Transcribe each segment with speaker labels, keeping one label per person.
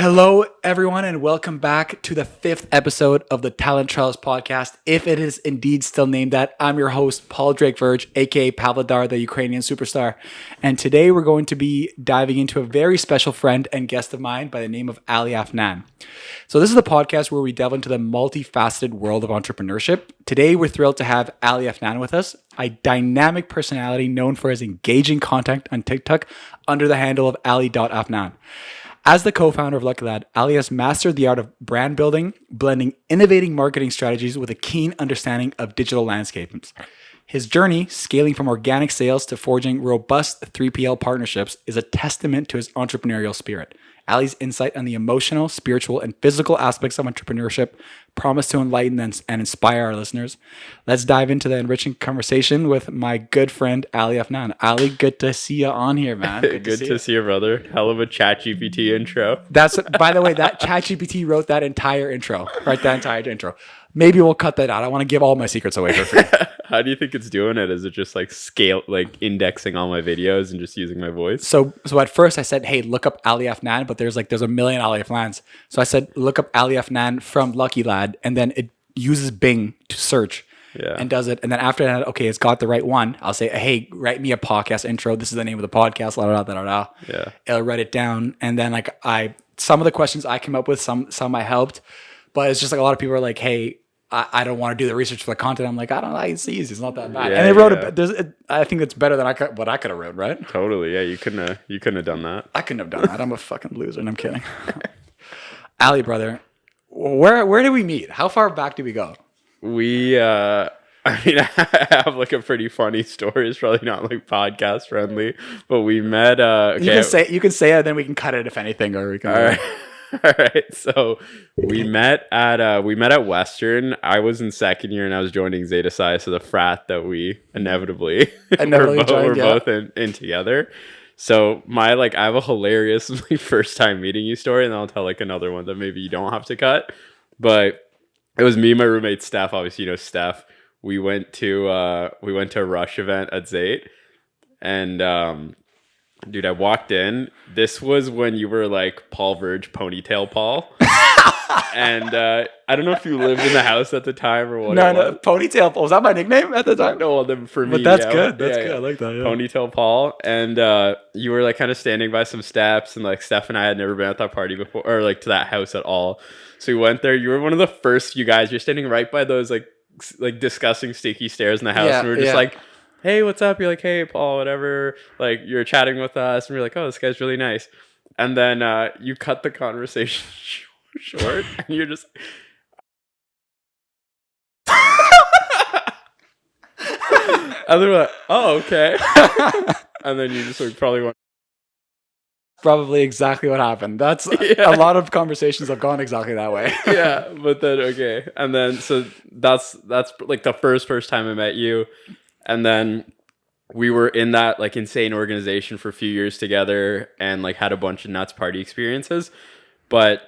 Speaker 1: Hello, everyone, and welcome back to the 5th episode of the Talent Trials podcast. If it is indeed still named that, I'm your host, Paul Drake Verge, aka Pavlodar, the Ukrainian superstar. And today we're going to be diving into a very special friend and guest of mine by the name of Ali Afnan. So this is the podcast where we delve into the multifaceted world of entrepreneurship. Today, we're thrilled to have Ali Afnan with us, a dynamic personality known for his engaging content on TikTok under the handle of Ali.Afnan. As the co-founder of Lucky Lad, Ali has mastered the art of brand building, blending innovating marketing strategies with a keen understanding of digital landscapes. His journey, scaling from organic sales to forging robust 3PL partnerships, is a testament to his entrepreneurial spirit. Ali's insight on the emotional, spiritual, and physical aspects of entrepreneurship promise to enlighten and inspire our listeners. Let's dive into the enriching conversation with my good friend, Ali Afnan. Ali, good to see you on here, man.
Speaker 2: Good to see you, brother. Hell of a ChatGPT intro.
Speaker 1: That's, by the way, that ChatGPT wrote that entire intro. Maybe we'll cut that out. I want to give all my secrets away for free.
Speaker 2: How do you think it's doing it? Is it just like indexing all my videos and just using my voice?
Speaker 1: So at first I said, hey, look up Ali Afnan, but there's a million Ali Afnans. So I said, look up Ali Afnan from Lucky Lad, and then it uses Bing to search and does it. And then after that, okay, it's got the right one. I'll say, hey, write me a podcast intro. This is the name of the podcast.
Speaker 2: Yeah.
Speaker 1: It'll write it down. And then some of the questions I came up with, some I helped, but it's just like a lot of people are like, hey, I don't want to do the research for the content. I'm like, I don't know. It's easy. It's not that bad. And they wrote I think it's better than what I could have wrote, right?
Speaker 2: Totally. Yeah. You couldn't have done that.
Speaker 1: I couldn't have done that. I'm a fucking loser. And I'm kidding. Ali, brother, where did we meet? How far back did we go?
Speaker 2: I have like a pretty funny story. It's probably not like podcast friendly, but we met. Okay.
Speaker 1: You can say it, then we can cut it if anything, or we can.
Speaker 2: All right. All right, so we met at Western. I was in second year and I was joining Zeta Psi, so the frat that we inevitably we're both in together. So I have a hilarious first time meeting you story, and then I'll tell another one that maybe you don't have to cut. But it was me and my roommate Steph. Obviously, you know Steph. We went to a Rush event at Zate, and dude, I walked in. This was when you were like Paul Verge, Ponytail Paul. And I don't know if you lived in the house at the time or what.
Speaker 1: No, Ponytail Paul. Was that my nickname at the time?
Speaker 2: No, well, then for me.
Speaker 1: But that's good. That's good. I like that. Yeah.
Speaker 2: Ponytail Paul. And you were kind of standing by some steps, and Steph and I had never been at that party before, or to that house at all. So we went there. You were one of the first few guys. You're standing right by those disgusting sticky stairs in the house. And we were just hey, what's up? You're like, hey, Paul, whatever. You're chatting with us. And we're like, oh, this guy's really nice. And then you cut the conversation short. And you're just... and they're like, oh, okay. And then you just probably went...
Speaker 1: Probably exactly what happened. That's a lot of conversations have gone exactly that way.
Speaker 2: Yeah, but then, okay. And then, so that's the first time I met you. And then we were in that insane organization for a few years together and had a bunch of nuts party experiences. But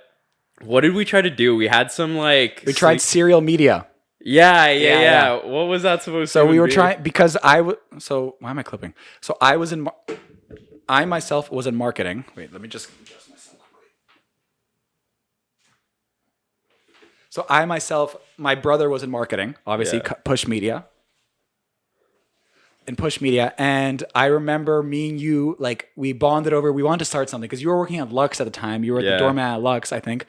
Speaker 2: what did we try to do? We had some we
Speaker 1: tried serial media.
Speaker 2: Yeah. What was that supposed to be?
Speaker 1: So we were trying because so why am I clipping? So I myself was in marketing. Wait, let me just adjust myself quickly. So my brother was in marketing, obviously push media. And I remember me and you, we bonded over, we wanted to start something because you were working at Lux at the time. You were the doorman at Lux, I think.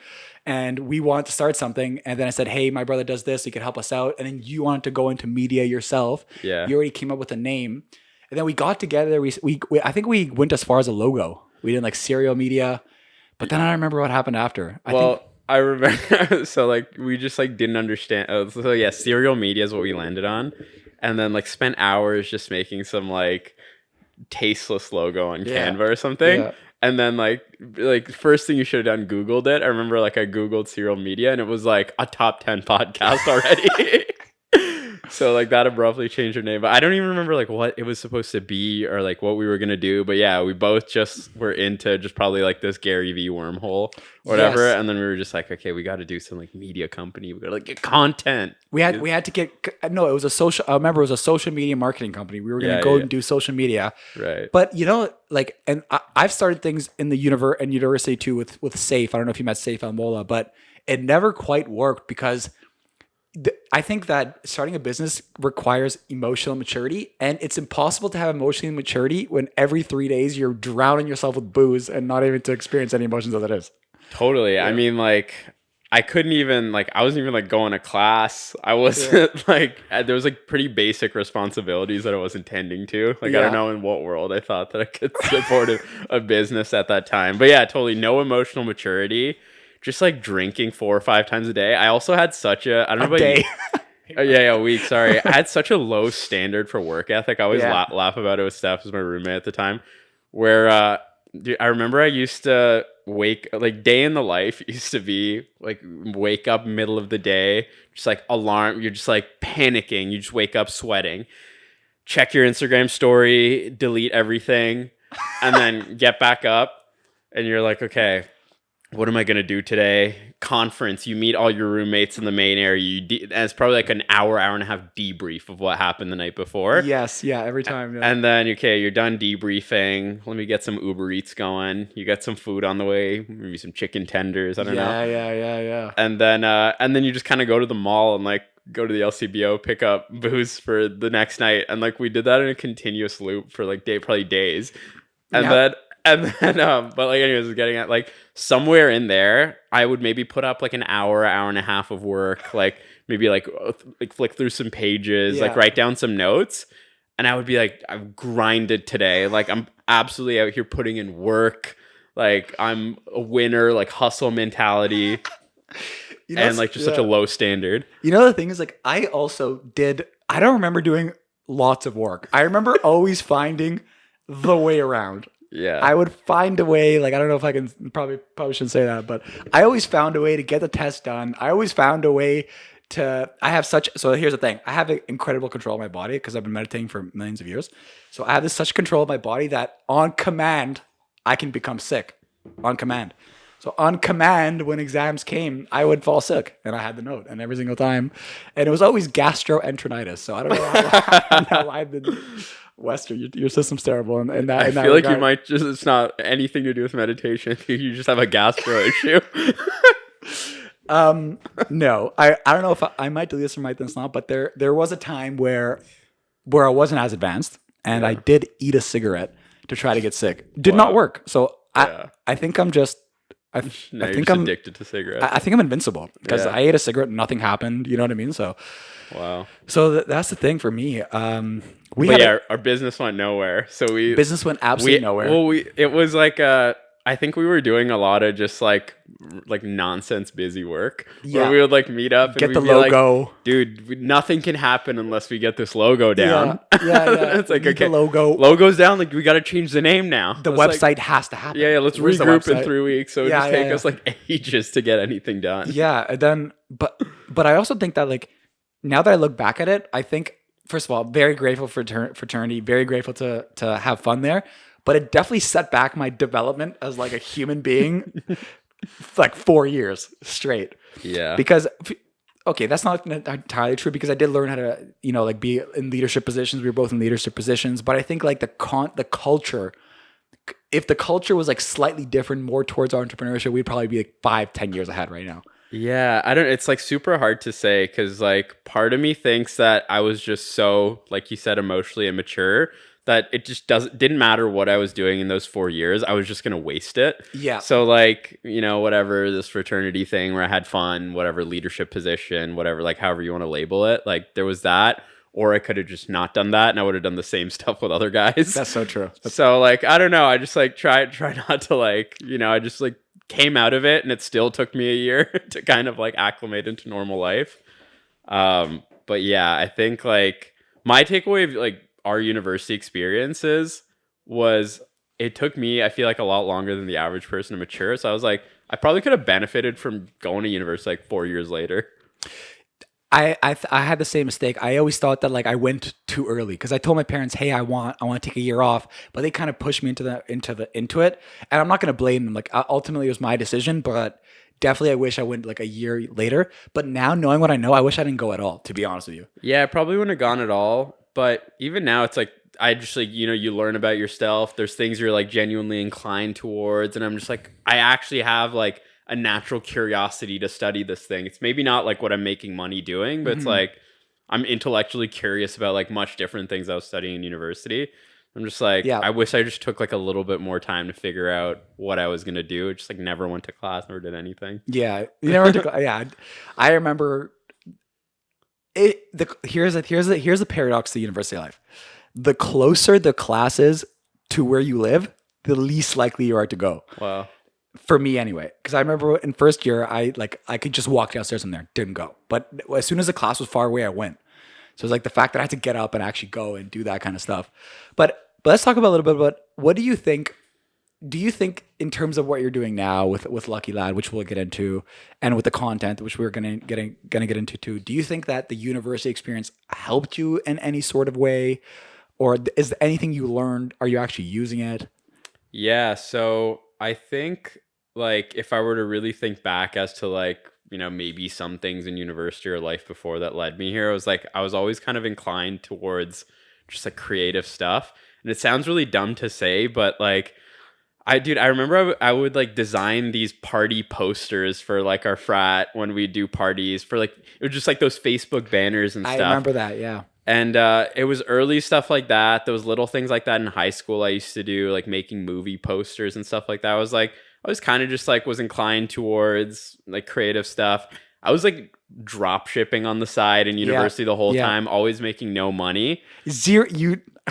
Speaker 1: And we wanted to start something. And then I said, hey, my brother does this. He could help us out. And then you wanted to go into media yourself.
Speaker 2: Yeah.
Speaker 1: You already came up with a name. And then we got together. We I think we went as far as a logo. We did serial media. But then I don't remember what happened after.
Speaker 2: I remember. So we just didn't understand. So serial media is what we landed on. And then spent hours just making some tasteless logo on Canva or something. Yeah. And then first thing you should have done, Googled it. I remember I Googled serial media and it was a top 10 podcast already. So like that abruptly changed our name, but I don't even remember like what it was supposed to be or like what we were gonna do. But yeah, we both just were into just probably like this Gary V wormhole or whatever, and then we were just like, okay, we got to do some like media company. We got to like get content.
Speaker 1: We had to get no. It was a social. I remember it was a social media marketing company. We were gonna go and do social media,
Speaker 2: right?
Speaker 1: But you know, like, and I've started things in the university too with Safe. I don't know if you met Safe Almola, but it never quite worked because I think that starting a business requires emotional maturity, and it's impossible to have emotional maturity when every 3 days you're drowning yourself with booze and not even to experience any emotions as it is.
Speaker 2: Totally. Yeah. I mean, like, I couldn't even, like, I wasn't even, like, going to class. I wasn't, like, there was, like, pretty basic responsibilities that I wasn't tending to. Like, I don't know in what world I thought that I could support a business at that time. But, yeah, totally no emotional maturity. Just, like, drinking 4 or 5 times a day. I also had such a, I don't know about
Speaker 1: day.
Speaker 2: A week, sorry. I had such a low standard for work ethic. I always laugh about it with Steph, who's my roommate at the time, where, dude, I remember I used to day in the life used to be like wake up middle of the day, just like alarm, you're just like panicking, you just wake up sweating, check your Instagram story, delete everything, and then get back up and you're like, okay, what am I going to do today? Conference, you meet all your roommates in the main area. And it's probably like an hour and a half debrief of what happened the night before.
Speaker 1: Yes, yeah, every time. Yeah.
Speaker 2: And then, okay, you're done debriefing. Let me get some Uber Eats going. You got some food on the way, maybe some chicken tenders. I don't know.
Speaker 1: Yeah.
Speaker 2: And then you just kind of go to the mall and like go to the LCBO, pick up booze for the next night. And like we did that in a continuous loop for like probably days. And then but like anyways, I was getting at like somewhere in there, I would maybe put up like an hour and a half of work, like maybe like flick through some pages, like write down some notes, and I would be like, I've grinded today, like I'm absolutely out here putting in work, like I'm a winner, like hustle mentality, and like just such a low standard.
Speaker 1: You know, the thing is, like I don't remember doing lots of work. I remember always finding the way around.
Speaker 2: Yeah,
Speaker 1: I would find a way, like, I don't know if I can, probably shouldn't say that, but I always found a way to get the test done. I always found a way so here's the thing. I have incredible control of my body because I've been meditating for millions of years. So I have such control of my body that on command, I can become sick. On command. So on command, when exams came, I would fall sick, and I had the note, and every single time. And it was always gastroenteritis. So I don't know why Western, your system's terrible. And that,
Speaker 2: I feel like you might just, it's not anything to do with meditation. You just have a gastro issue.
Speaker 1: No, I don't know if I might do this or might this not, but there was a time where I wasn't as advanced, and I did eat a cigarette to try to get sick. Did not work. So I think I'm just, I think I'm
Speaker 2: addicted to cigarettes.
Speaker 1: I think I'm invincible because I ate a cigarette and nothing happened. You know what I mean? So,
Speaker 2: wow.
Speaker 1: So that's the thing for me.
Speaker 2: Our business went nowhere. So
Speaker 1: business went absolutely nowhere.
Speaker 2: Well, it was like I think we were doing a lot of just like nonsense busy work. Yeah. Where we would like meet up and
Speaker 1: get the logo.
Speaker 2: Like, dude, nothing can happen unless we get this logo down.
Speaker 1: Yeah.
Speaker 2: It's like, okay,
Speaker 1: the
Speaker 2: logo's down. Like we got to change the name now.
Speaker 1: The website has to happen.
Speaker 2: Yeah. Let's regroup in 3 weeks. So it just take us like ages to get anything done.
Speaker 1: Yeah. And then, but I also think that like now that I look back at it, I think first of all, very grateful for fraternity, very grateful to have fun there. But it definitely set back my development as like a human being like 4 years straight.
Speaker 2: Yeah.
Speaker 1: Because, okay, that's not entirely true because I did learn how to, like be in leadership positions. We were both in leadership positions. But I think like the culture, if the culture was like slightly different, more towards entrepreneurship, we'd probably be like 5-10 years ahead right now.
Speaker 2: Yeah, it's like super hard to say because like part of me thinks that I was just so, like you said, emotionally immature that it just didn't matter what I was doing in those 4 years. I was just going to waste it.
Speaker 1: Yeah.
Speaker 2: So like, whatever this fraternity thing where I had fun, whatever leadership position, whatever, like however you want to label it, like there was that, or I could have just not done that and I would have done the same stuff with other guys.
Speaker 1: That's so true.
Speaker 2: So like, I don't know. I just like try not to like, I just like came out of it and it still took me a year to kind of like acclimate into normal life. But yeah, I think like my takeaway of like our university experiences was it took me, I feel like, a lot longer than the average person to mature. So I was like, I probably could have benefited from going to university like 4 years later.
Speaker 1: I had the same mistake. I always thought that like I went too early because I told my parents, "Hey, I want to take a year off," but they kind of pushed me into it. And I'm not going to blame them. Like ultimately, it was my decision, but definitely I wish I went like a year later. But now knowing what I know, I wish I didn't go at all. To be honest with you.
Speaker 2: Yeah, I probably wouldn't have gone at all. But even now, it's like I just like you learn about yourself. There's things you're like genuinely inclined towards, and I'm just like I actually have like a natural curiosity to study this thing. It's maybe not like what I'm making money doing, but it's like I'm intellectually curious about like much different things I was studying in university. I'm just like, I wish I just took like a little bit more time to figure out what I was going to do. Just like never went to class, never did anything.
Speaker 1: Yeah. You never went to class. Yeah. I remember here's a paradox to university life. The closer the class is to where you live, the least likely you are to go.
Speaker 2: Wow.
Speaker 1: For me anyway, because I remember in first year, I could just walk downstairs from there, didn't go. But as soon as the class was far away, I went. So it's like the fact that I had to get up and actually go and do that kind of stuff. But let's talk about a little bit about what do you think? Do you think in terms of what you're doing now with Lucky Lad, which we'll get into, and with the content, which we're gonna get into too? Do you think that the university experience helped you in any sort of way, or is there anything you learned? Are you actually using it?
Speaker 2: Yeah. So I think like if I were to really think back as to like, maybe some things in university or life before that led me here, I was always kind of inclined towards just like creative stuff. And it sounds really dumb to say, but like I remember I would like design these party posters for like our frat when we do parties for like, it was just like those Facebook banners and stuff.
Speaker 1: I remember that. Yeah.
Speaker 2: And it was early stuff like that. There was little things like that in high school. I used to do like making movie posters and stuff like that. I was kind of just like was inclined towards like creative stuff. I was like drop shipping on the side in university the whole time, always making no money.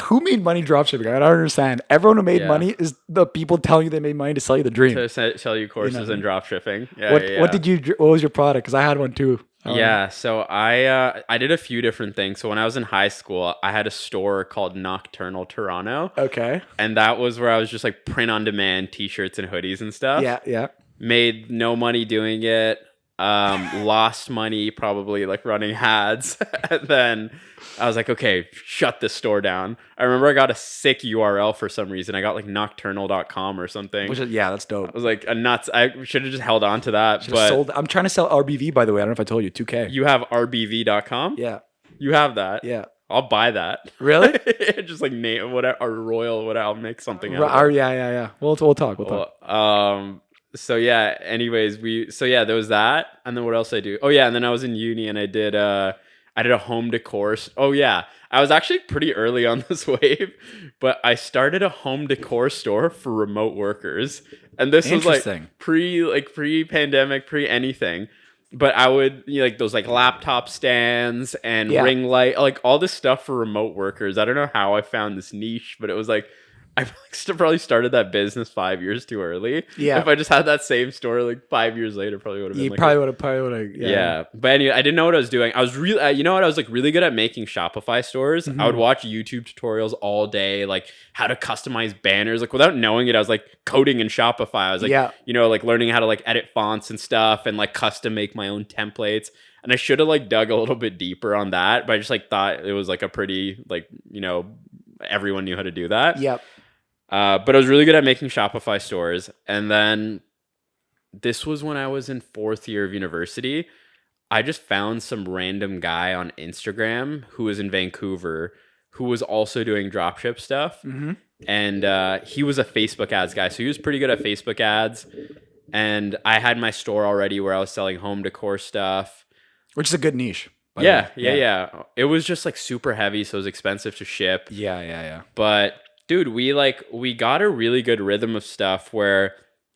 Speaker 1: Who made money drop shipping? I don't understand. Everyone who made money is the people telling you they made money to sell you the dream.
Speaker 2: To sell you courses in drop shipping.
Speaker 1: What was your product? Because I had one too.
Speaker 2: So I did a few different things. So when I was in high school, I had a store called Nocturnal Toronto.
Speaker 1: Okay.
Speaker 2: And that was where I was just like print on demand t-shirts and hoodies and stuff.
Speaker 1: Yeah.
Speaker 2: Made no money doing it. Lost money probably like running ads. And then I was like, okay, shut this store down. I remember I got a sick URL for some reason. I got like nocturnal.com or something.
Speaker 1: That's dope.
Speaker 2: I was like a nuts. I should have just held on to that.
Speaker 1: I'm trying to sell RBV, by the way. I don't know if I told you, 2K.
Speaker 2: You have RBV.com?
Speaker 1: Yeah.
Speaker 2: You have that?
Speaker 1: Yeah.
Speaker 2: I'll buy that.
Speaker 1: Really?
Speaker 2: Just like name whatever, or Royal, whatever. I'll make something out of it.
Speaker 1: Yeah. We'll talk.
Speaker 2: So yeah, anyways, there was that. And then what else I do? Oh yeah, and then I was in uni and I did a home decor. Oh yeah, I was actually pretty early on this wave, but I started a home decor store for remote workers. And this was like pre-pandemic, pre-anything. But I would like those like laptop stands and ring light, like all this stuff for remote workers. I don't know how I found this niche, but it was like I probably started that business 5 years too early. Yeah. If I just had that same store like 5 years later, probably would have been.
Speaker 1: You probably would have.
Speaker 2: Yeah. But anyway, I didn't know what I was doing. I was really, I was like really good at making Shopify stores. Mm-hmm. I would watch YouTube tutorials all day, like how to customize banners. Like without knowing it, I was like coding in Shopify. I was like, like learning how to like edit fonts and stuff and like custom make my own templates. And I should have like dug a little bit deeper on that, but I just like thought it was like a pretty like, everyone knew how to do that.
Speaker 1: Yep.
Speaker 2: But I was really good at making Shopify stores. And then this was when I was in 4th year of university. I just found some random guy on Instagram who was in Vancouver who was also doing dropship stuff. Mm-hmm. And he was a Facebook ads guy. So he was pretty good at Facebook ads. And I had my store already where I was selling home decor stuff.
Speaker 1: Which is a good niche.
Speaker 2: Yeah. It was just like super heavy. So it was expensive to ship.
Speaker 1: Yeah.
Speaker 2: But dude, we got a really good rhythm of stuff where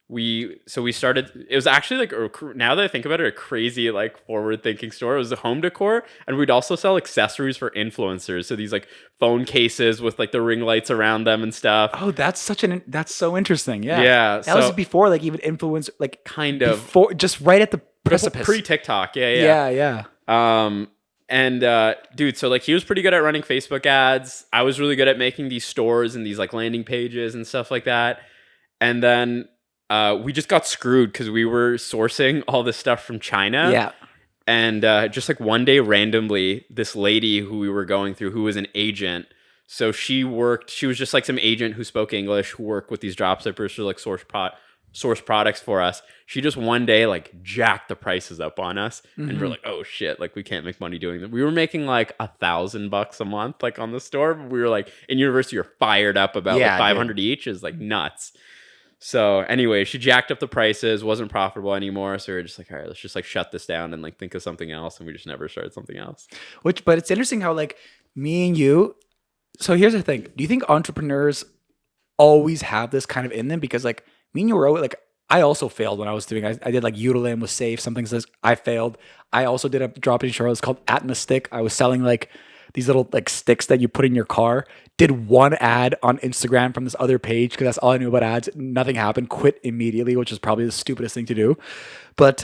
Speaker 2: we started. It was actually like, now that I think about it, a crazy like forward thinking store. It was a home decor, and we'd also sell accessories for influencers. So these like phone cases with like the ring lights around them and stuff.
Speaker 1: Oh, that's so interesting. Yeah. That was before like even influencer, like
Speaker 2: kind of
Speaker 1: before, just right at the precipice.
Speaker 2: Pre TikTok. Yeah. And dude, so like he was pretty good at running Facebook ads. I was really good at making these stores and these like landing pages and stuff like that. And then we just got screwed because we were sourcing all this stuff from China.
Speaker 1: Yeah.
Speaker 2: And just like one day randomly, this lady who we were going through, who was an agent, so she was just like some agent who spoke English, who worked with these dropshippers to like source products for us. She just one day like jacked the prices up on us, and we're like, oh shit, like we can't make money doing that. We were making like $1,000 a month like on the store, but we were like in university, you're fired up about like 500 each is like nuts. So anyway, she jacked up the prices, wasn't profitable anymore. So we were just like, all right, let's just like shut this down and like think of something else. And we just never started something else.
Speaker 1: But it's interesting how like me and you. So here's the thing. Do you think entrepreneurs always have this kind of in them? Because like me and you were always like, I also failed when I was doing, I did like Udalin was safe. Something says I failed. I also did a drop-in show. It's called Atmostick. I was selling like these little like sticks that you put in your car. Did one ad on Instagram from this other page because that's all I knew about ads. Nothing happened. Quit immediately, which is probably the stupidest thing to do. But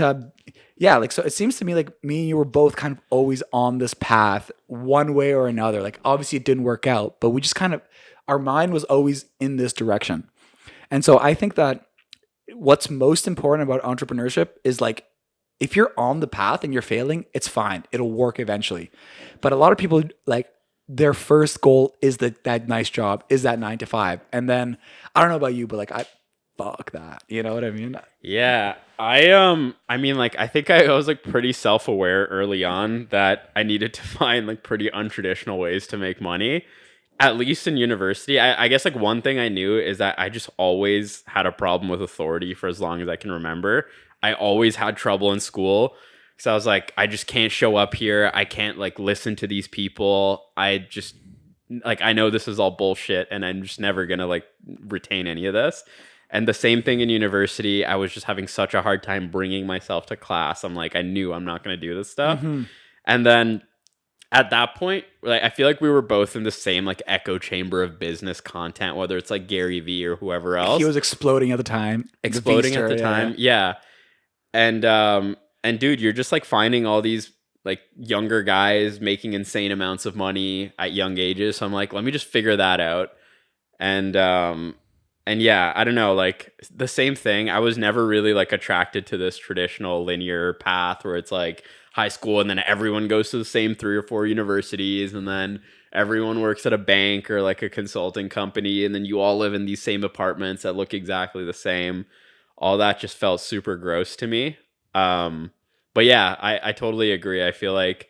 Speaker 1: yeah, like so it seems to me like me and you were both kind of always on this path one way or another. Like obviously it didn't work out, but we just kind of, our mind was always in this direction. And so I think that what's most important about entrepreneurship is like, if you're on the path and you're failing, it's fine. It'll work eventually. But a lot of people like their first goal is that nice job, is that 9 to 5. And then I don't know about you, but like fuck that. You know what I mean?
Speaker 2: Yeah. I mean like I think I was like pretty self-aware early on that I needed to find like pretty untraditional ways to make money. At least in university, I guess like one thing I knew is that I just always had a problem with authority for as long as I can remember. I always had trouble in school. So I was like, I just can't show up here. I can't like listen to these people. I just like, I know this is all bullshit and I'm just never going to like retain any of this. And the same thing in university. I was just having such a hard time bringing myself to class. I'm like, I knew I'm not going to do this stuff. And then at that point, like I feel like we were both in the same like echo chamber of business content, whether it's like Gary Vee or whoever else.
Speaker 1: He was exploding at the time.
Speaker 2: Yeah. And dude, you're just like finding all these like younger guys making insane amounts of money at young ages. So I'm like, let me just figure that out. And yeah, I don't know, like the same thing. I was never really like attracted to this traditional linear path where it's like high school and then everyone goes to the same 3 or 4 universities and then everyone works at a bank or like a consulting company and then you all live in these same apartments that look exactly the same. All that just felt super gross to me. But yeah, I totally agree. I feel like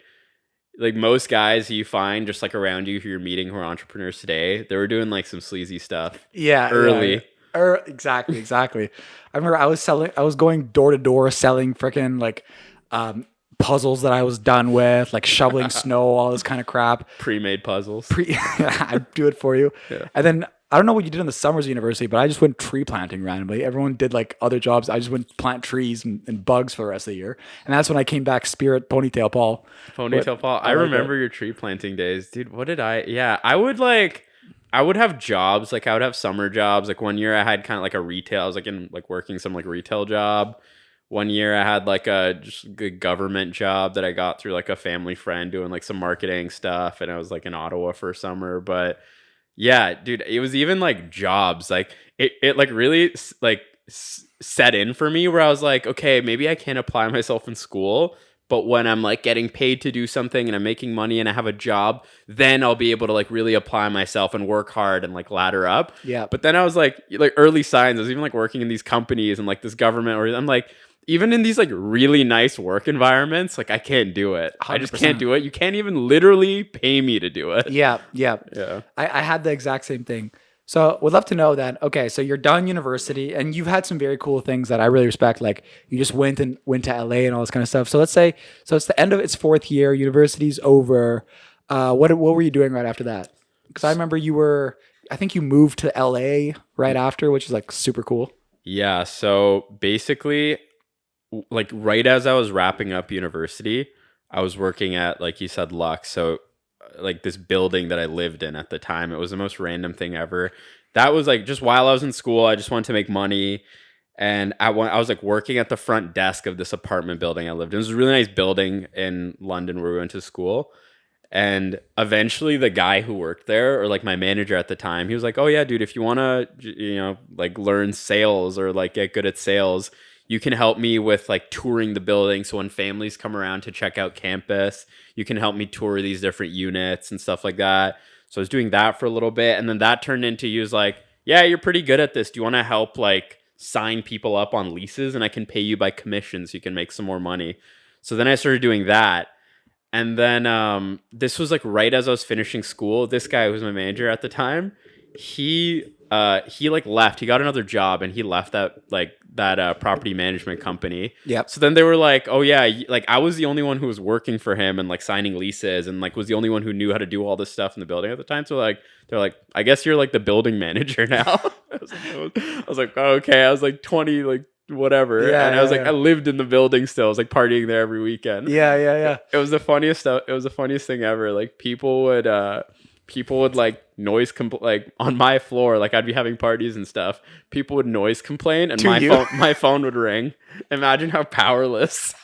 Speaker 2: most guys you find just like around you who you're meeting who are entrepreneurs today, they were doing like some sleazy stuff.
Speaker 1: Yeah.
Speaker 2: Early.
Speaker 1: Yeah. Exactly. I remember I was going door to door selling freaking like puzzles that I was done with, like shoveling snow, all this kind of crap.
Speaker 2: Pre-made puzzles.
Speaker 1: I do it for you. Yeah. And then I don't know what you did in the summers of university, but I just went tree planting randomly. Everyone did like other jobs. I just went plant trees and bugs for the rest of the year. And that's when I came back spirit ponytail Paul.
Speaker 2: I remember your tree planting days. Dude, what did I would have jobs. Like I would have summer jobs. Like one year I had kind of like a retail. I was like in like working some like retail job. One year I had like a government job that I got through like a family friend doing like some marketing stuff. And I was like in Ottawa for summer. But yeah, dude, it was even like jobs. Like it like really like set in for me where I was like, okay, maybe I can't apply myself in school. But when I'm like getting paid to do something and I'm making money and I have a job, then I'll be able to like really apply myself and work hard and like ladder up.
Speaker 1: Yeah.
Speaker 2: But then I was like early signs. I was even like working in these companies and like this government, or I'm like, even in these like really nice work environments, like I can't do it. 100%. I just can't do it. You can't even literally pay me to do it.
Speaker 1: Yeah. I had the exact same thing. So would love to know that. Okay, so you're done university and you've had some very cool things that I really respect. Like you just went to LA and all this kind of stuff. So let's say, so it's the end of its 4th year, university's over. What were you doing right after that? Because I remember I think you moved to LA right after, which is like super cool.
Speaker 2: Yeah. So basically, like right as I was wrapping up university, I was working at, like you said, Lux. So like this building that I lived in at the time. It was the most random thing ever. That was like just while I was in school, I just wanted to make money. And I was like working at the front desk of this apartment building I lived in. It was a really nice building in London where we went to school. And eventually the guy who worked there, or like my manager at the time, he was like, oh yeah, dude, if you want to, like learn sales or like get good at sales, you can help me with like touring the building. So when families come around to check out campus, you can help me tour these different units and stuff like that. So I was doing that for a little bit. And then that turned into, he was like, yeah, you're pretty good at this. Do you want to help like sign people up on leases? And I can pay you by commission so you can make some more money. So then I started doing that. And then this was like right as I was finishing school. This guy who was my manager at the time, he like left. He got another job and he left that property management company.
Speaker 1: Yep.
Speaker 2: So then they were like, oh yeah, like I was the only one who was working for him and like signing leases and like was the only one who knew how to do all this stuff in the building at the time. So like they're like, I guess you're like the building manager now. I was like, oh, okay. I was like 20, like whatever.
Speaker 1: Yeah,
Speaker 2: and I was like, I lived in the building still. I was like partying there every weekend.
Speaker 1: Yeah.
Speaker 2: It was the funniest stuff. It was the funniest thing ever. Like people would like like on my floor, like I'd be having parties and stuff. People would noise complain and my phone would ring. Imagine how powerless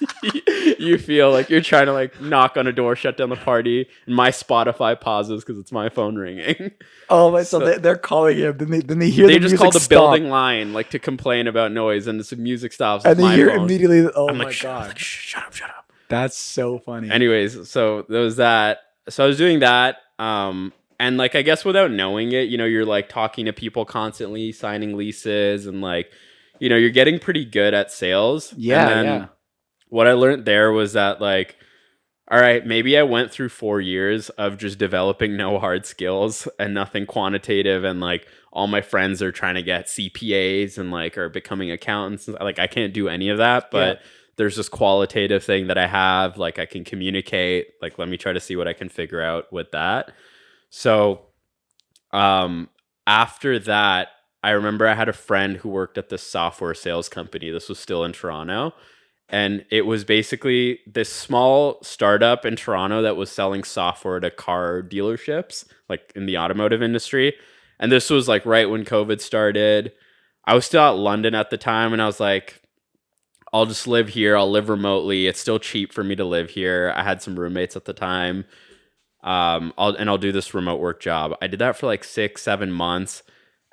Speaker 2: you feel. Like you're trying to like knock on a door, shut down the party, and my Spotify pauses because it's my phone ringing.
Speaker 1: Oh, so they're calling him. Then they hear the music.
Speaker 2: They just call the building line like to complain about noise, and the music stops.
Speaker 1: And they hear immediately. Oh
Speaker 2: I'm
Speaker 1: my
Speaker 2: like,
Speaker 1: god!
Speaker 2: Shut up!
Speaker 1: That's so funny.
Speaker 2: Anyways, so there was that. So I was doing that. And like, I guess without knowing it, you know, you're like talking to people constantly, signing leases, and like, you know, you're getting pretty good at sales.
Speaker 1: Yeah.
Speaker 2: And then what I learned there was that like, all right, maybe I went through 4 years of just developing no hard skills and nothing quantitative. And like all my friends are trying to get CPAs and like are becoming accountants. Like I can't do any of that, but there's this qualitative thing that I have. Like I can communicate. Like, let me try to see what I can figure out with that. So after that, I remember I had a friend who worked at this software sales company. This was still in Toronto. And it was basically this small startup in Toronto that was selling software to car dealerships, like in the automotive industry. And this was like right when COVID started. I was still at London at the time, and I was like, I'll just live here. I'll live remotely. It's still cheap for me to live here. I had some roommates at the time. I'll do this remote work job. I did that for like 6-7 months,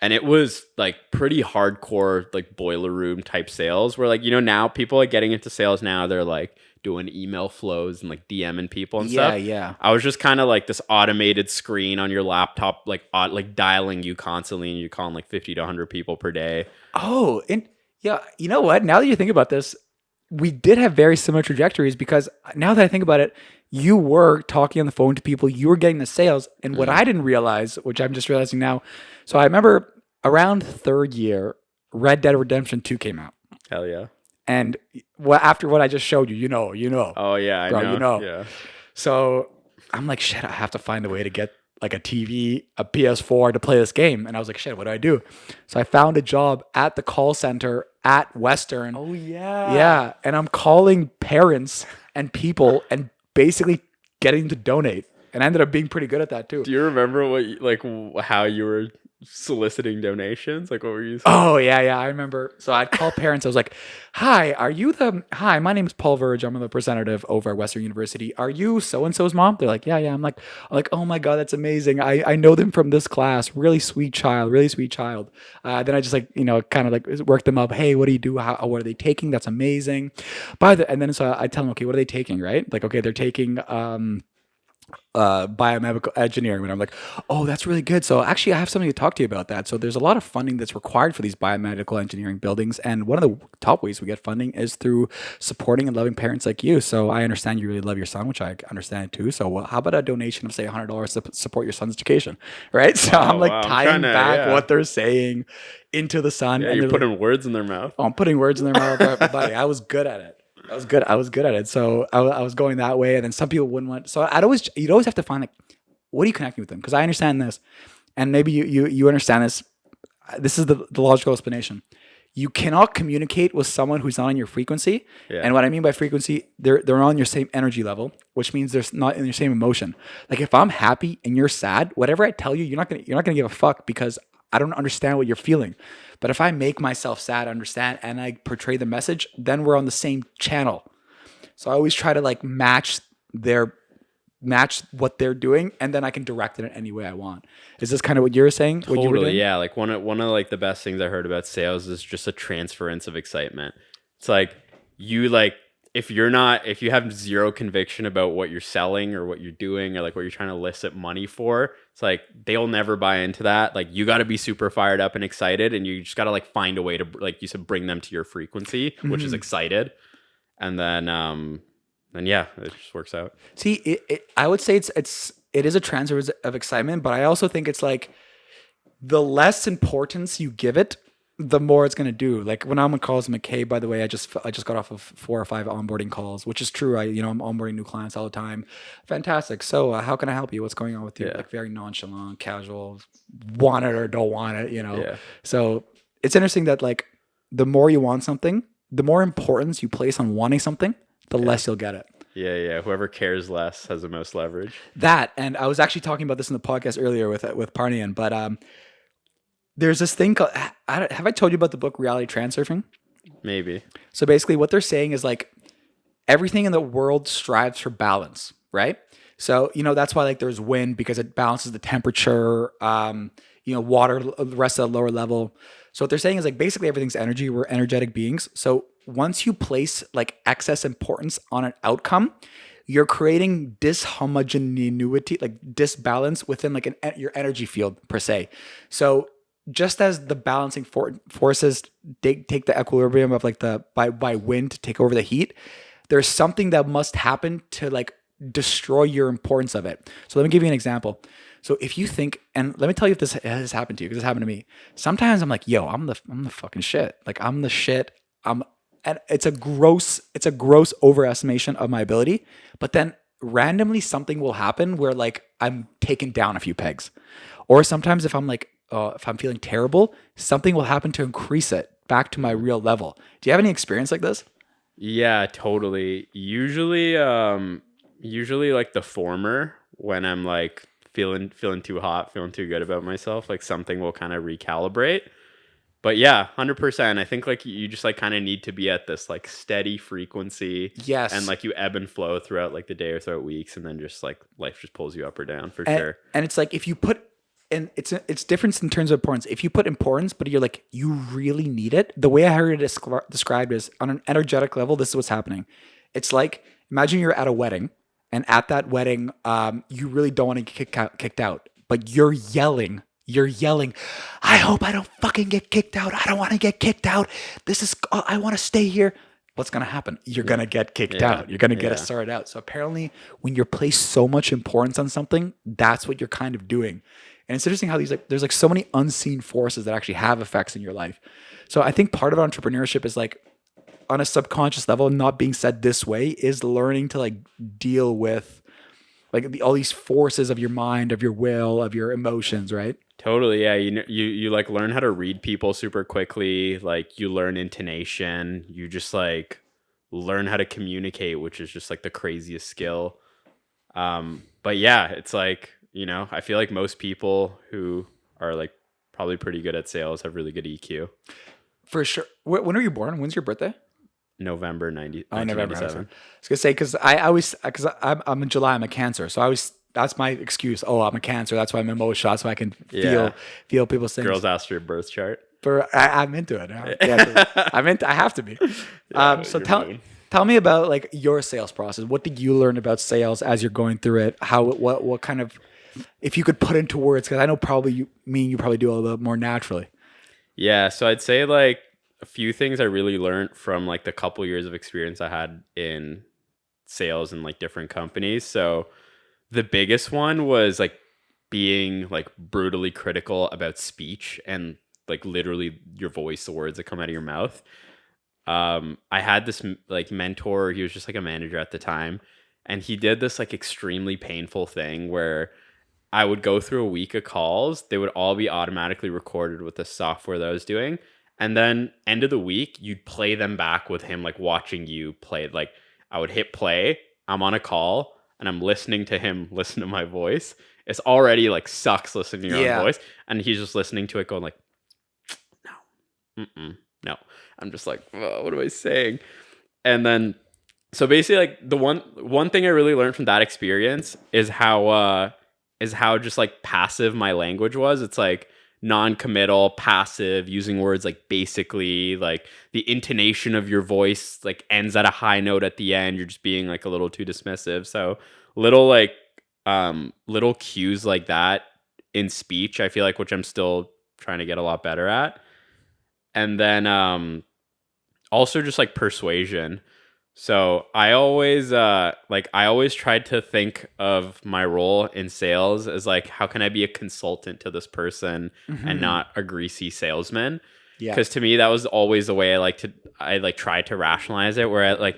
Speaker 2: and it was like pretty hardcore, like boiler room type sales where like, you know, now people are getting into sales now. They're like doing email flows and like DMing people and stuff.
Speaker 1: Yeah.
Speaker 2: I was just kind of like this automated screen on your laptop, like dialing you constantly, and you're calling like 50 to 100 people per day.
Speaker 1: Oh, and yeah, you know what? Now that you think about this, we did have very similar trajectories, because now that I think about it, you were talking on the phone to people, you were getting the sales. And what I didn't realize, which I'm just realizing now. So I remember around third year, Red Dead Redemption 2 came out.
Speaker 2: Hell yeah.
Speaker 1: And after what I just showed you, you know.
Speaker 2: Oh yeah,
Speaker 1: bro,
Speaker 2: I know.
Speaker 1: You know.
Speaker 2: Yeah.
Speaker 1: So I'm like, shit, I have to find a way to get like a TV, a PS4 to play this game. And I was like, shit, what do I do? So I found a job at the call center at Western.
Speaker 2: Oh yeah.
Speaker 1: Yeah. And I'm calling parents and people and basically getting to donate. And I ended up being pretty good at that too.
Speaker 2: Do you remember how you were soliciting donations? Like what were you saying?
Speaker 1: Oh yeah, I remember. So I'd call parents. I was like, hi, my name is Paul Verge. I'm the representative over at Western University. Are you so-and-so's mom? They're like, yeah. I'm like, oh my God, that's amazing. I know them from this class. Really sweet child. Then I just like, you know, kind of like work them up. Hey, what do you do? What are they taking? That's amazing. And then so I tell them, okay, what are they taking? Right? Like, okay, they're taking, biomedical engineering, and I'm like, oh, that's really good. So actually I have something to talk to you about that. So there's a lot of funding that's required for these biomedical engineering buildings, and one of the top ways we get funding is through supporting and loving parents like you. So I understand you really love your son, which I understand too. So how about a donation of say $100 to support your son's education, right? So I'm like tying back what they're saying into the son.
Speaker 2: Yeah,
Speaker 1: and
Speaker 2: you're putting words in their mouth.
Speaker 1: Oh, I'm putting words in their mouth. Buddy, I was good at it. I was good at it. So I was going that way. And then some people wouldn't want, so you'd always have to find like, what are you connecting with them? Cause I understand this, and maybe you understand this. This is the logical explanation. You cannot communicate with someone who's not on your frequency. Yeah. And what I mean by frequency, they're on your same energy level, which means they're not in your same emotion. Like if I'm happy and you're sad, whatever I tell you, you're not gonna give a fuck, because I don't understand what you're feeling. But if I make myself sad, understand, and I portray the message, then we're on the same channel. So I always try to like match what they're doing, and then I can direct it in any way I want. Is this kind of what you're saying?
Speaker 2: Totally,
Speaker 1: what you were doing?
Speaker 2: Yeah. Like one of like the best things I heard about sales is just a transference of excitement. It's like you like if you have zero conviction about what you're selling or what you're doing or like what you're trying to elicit money for, it's like they'll never buy into that. Like you got to be super fired up and excited, and you just got to like find a way to, like you said, bring them to your frequency, which is excited, and then yeah, it just works out.
Speaker 1: See, I would say it is a transfer of excitement, but I also think it's like the less importance you give it, the more it's going to do. Like when I'm on calls with McKay, by the way, I just got off of 4 or 5 onboarding calls, which is true. I'm onboarding new clients all the time. Fantastic. So how can I help you? What's going on with you? Like very nonchalant, casual, want it or don't want it, Yeah. So it's interesting that like the more you want something, the more importance you place on wanting something, the less you'll get it.
Speaker 2: Yeah. Whoever cares less has the most leverage.
Speaker 1: That, and I was actually talking about this in the podcast earlier with Parnian, but there's this thing called, have I told you about the book Reality Transurfing?
Speaker 2: Maybe.
Speaker 1: So basically what they're saying is like everything in the world strives for balance, right? So, that's why like there's wind, because it balances the temperature, water, the rest of the lower level. So what they're saying is like basically everything's energy. We're energetic beings. So once you place like excess importance on an outcome, you're creating dishomogeneity, like disbalance within like your energy field per se. So just as the balancing forces take the equilibrium of like by wind to take over the heat, there's something that must happen to like destroy your importance of it. So let me give you an example. So if you think, and let me tell you if this has happened to you, because this happened to me. Sometimes I'm like, yo, I'm the fucking shit. Like I'm the shit. And it's a gross overestimation of my ability. But then randomly something will happen where like I'm taken down a few pegs. Or sometimes if I'm like, if I'm feeling terrible, something will happen to increase it back to my real level. Do you have any experience like this?
Speaker 2: Yeah, totally. Usually like the former, when I'm like feeling too hot, feeling too good about myself, like something will kind of recalibrate. But yeah, 100%. I think like you just like kind of need to be at this like steady frequency.
Speaker 1: Yes.
Speaker 2: And like you ebb and flow throughout like the day or throughout weeks, and then just like life just pulls you up or down for sure.
Speaker 1: And it's like if you put, and it's different in terms of importance. If you put importance, but you're like, you really need it. The way I heard it described is on an energetic level, this is what's happening. It's like, imagine you're at a wedding, and at that wedding, you really don't want to get kicked out, but you're yelling, I hope I don't fucking get kicked out. I don't want to get kicked out. I want to stay here. What's going to happen? You're going to get kicked out. You're going to get it sorted out. So apparently when you're placed so much importance on something, that's what you're kind of doing. And it's interesting how there's like so many unseen forces that actually have effects in your life. So I think part of entrepreneurship is like on a subconscious level, not being said this way, is learning to like deal with like all these forces of your mind, of your will, of your emotions, right?
Speaker 2: Totally. Yeah. You like learn how to read people super quickly. Like you learn intonation, you just like learn how to communicate, which is just like the craziest skill. But yeah, it's like, I feel like most people who are like probably pretty good at sales have really good EQ.
Speaker 1: For sure. When were you born? When's your birthday?
Speaker 2: November 1997.
Speaker 1: I was gonna say because I'm in July. I'm a Cancer, so that's my excuse. Oh, I'm a Cancer. That's why I'm emotional. So I can feel people saying.
Speaker 2: Girls ask your birth chart.
Speaker 1: But I'm into it. I have to be. So tell me about like your sales process. What did you learn about sales as you're going through it? What kind of, if you could put into words, because I know you probably do a little bit more naturally.
Speaker 2: Yeah, so I'd say like a few things I really learned from like the couple years of experience I had in sales and like different companies. So the biggest one was like being like brutally critical about speech and like literally your voice, the words that come out of your mouth. I had this like mentor, he was just like a manager at the time, and he did this like extremely painful thing where I would go through a week of calls. They would all be automatically recorded with the software that I was doing. And then end of the week, you'd play them back with him, like watching you play. Like I would hit play, I'm on a call, and I'm listening to him listen to my voice. It's already like sucks listening to your own voice. And he's just listening to it going like, no. I'm just like, oh, what am I saying? And then, so basically like the one thing I really learned from that experience is how just like passive my language was. It's like, non-committal, passive, using words like basically, like the intonation of your voice like ends at a high note at the end. You're just being like a little too dismissive. So little like little cues like that in speech, I feel like, which I'm still trying to get a lot better at. And then also just like persuasion. So I always tried to think of my role in sales as like, how can I be a consultant to this person and not a greasy salesman? Yeah. Because to me, that was always the way I tried to rationalize it, where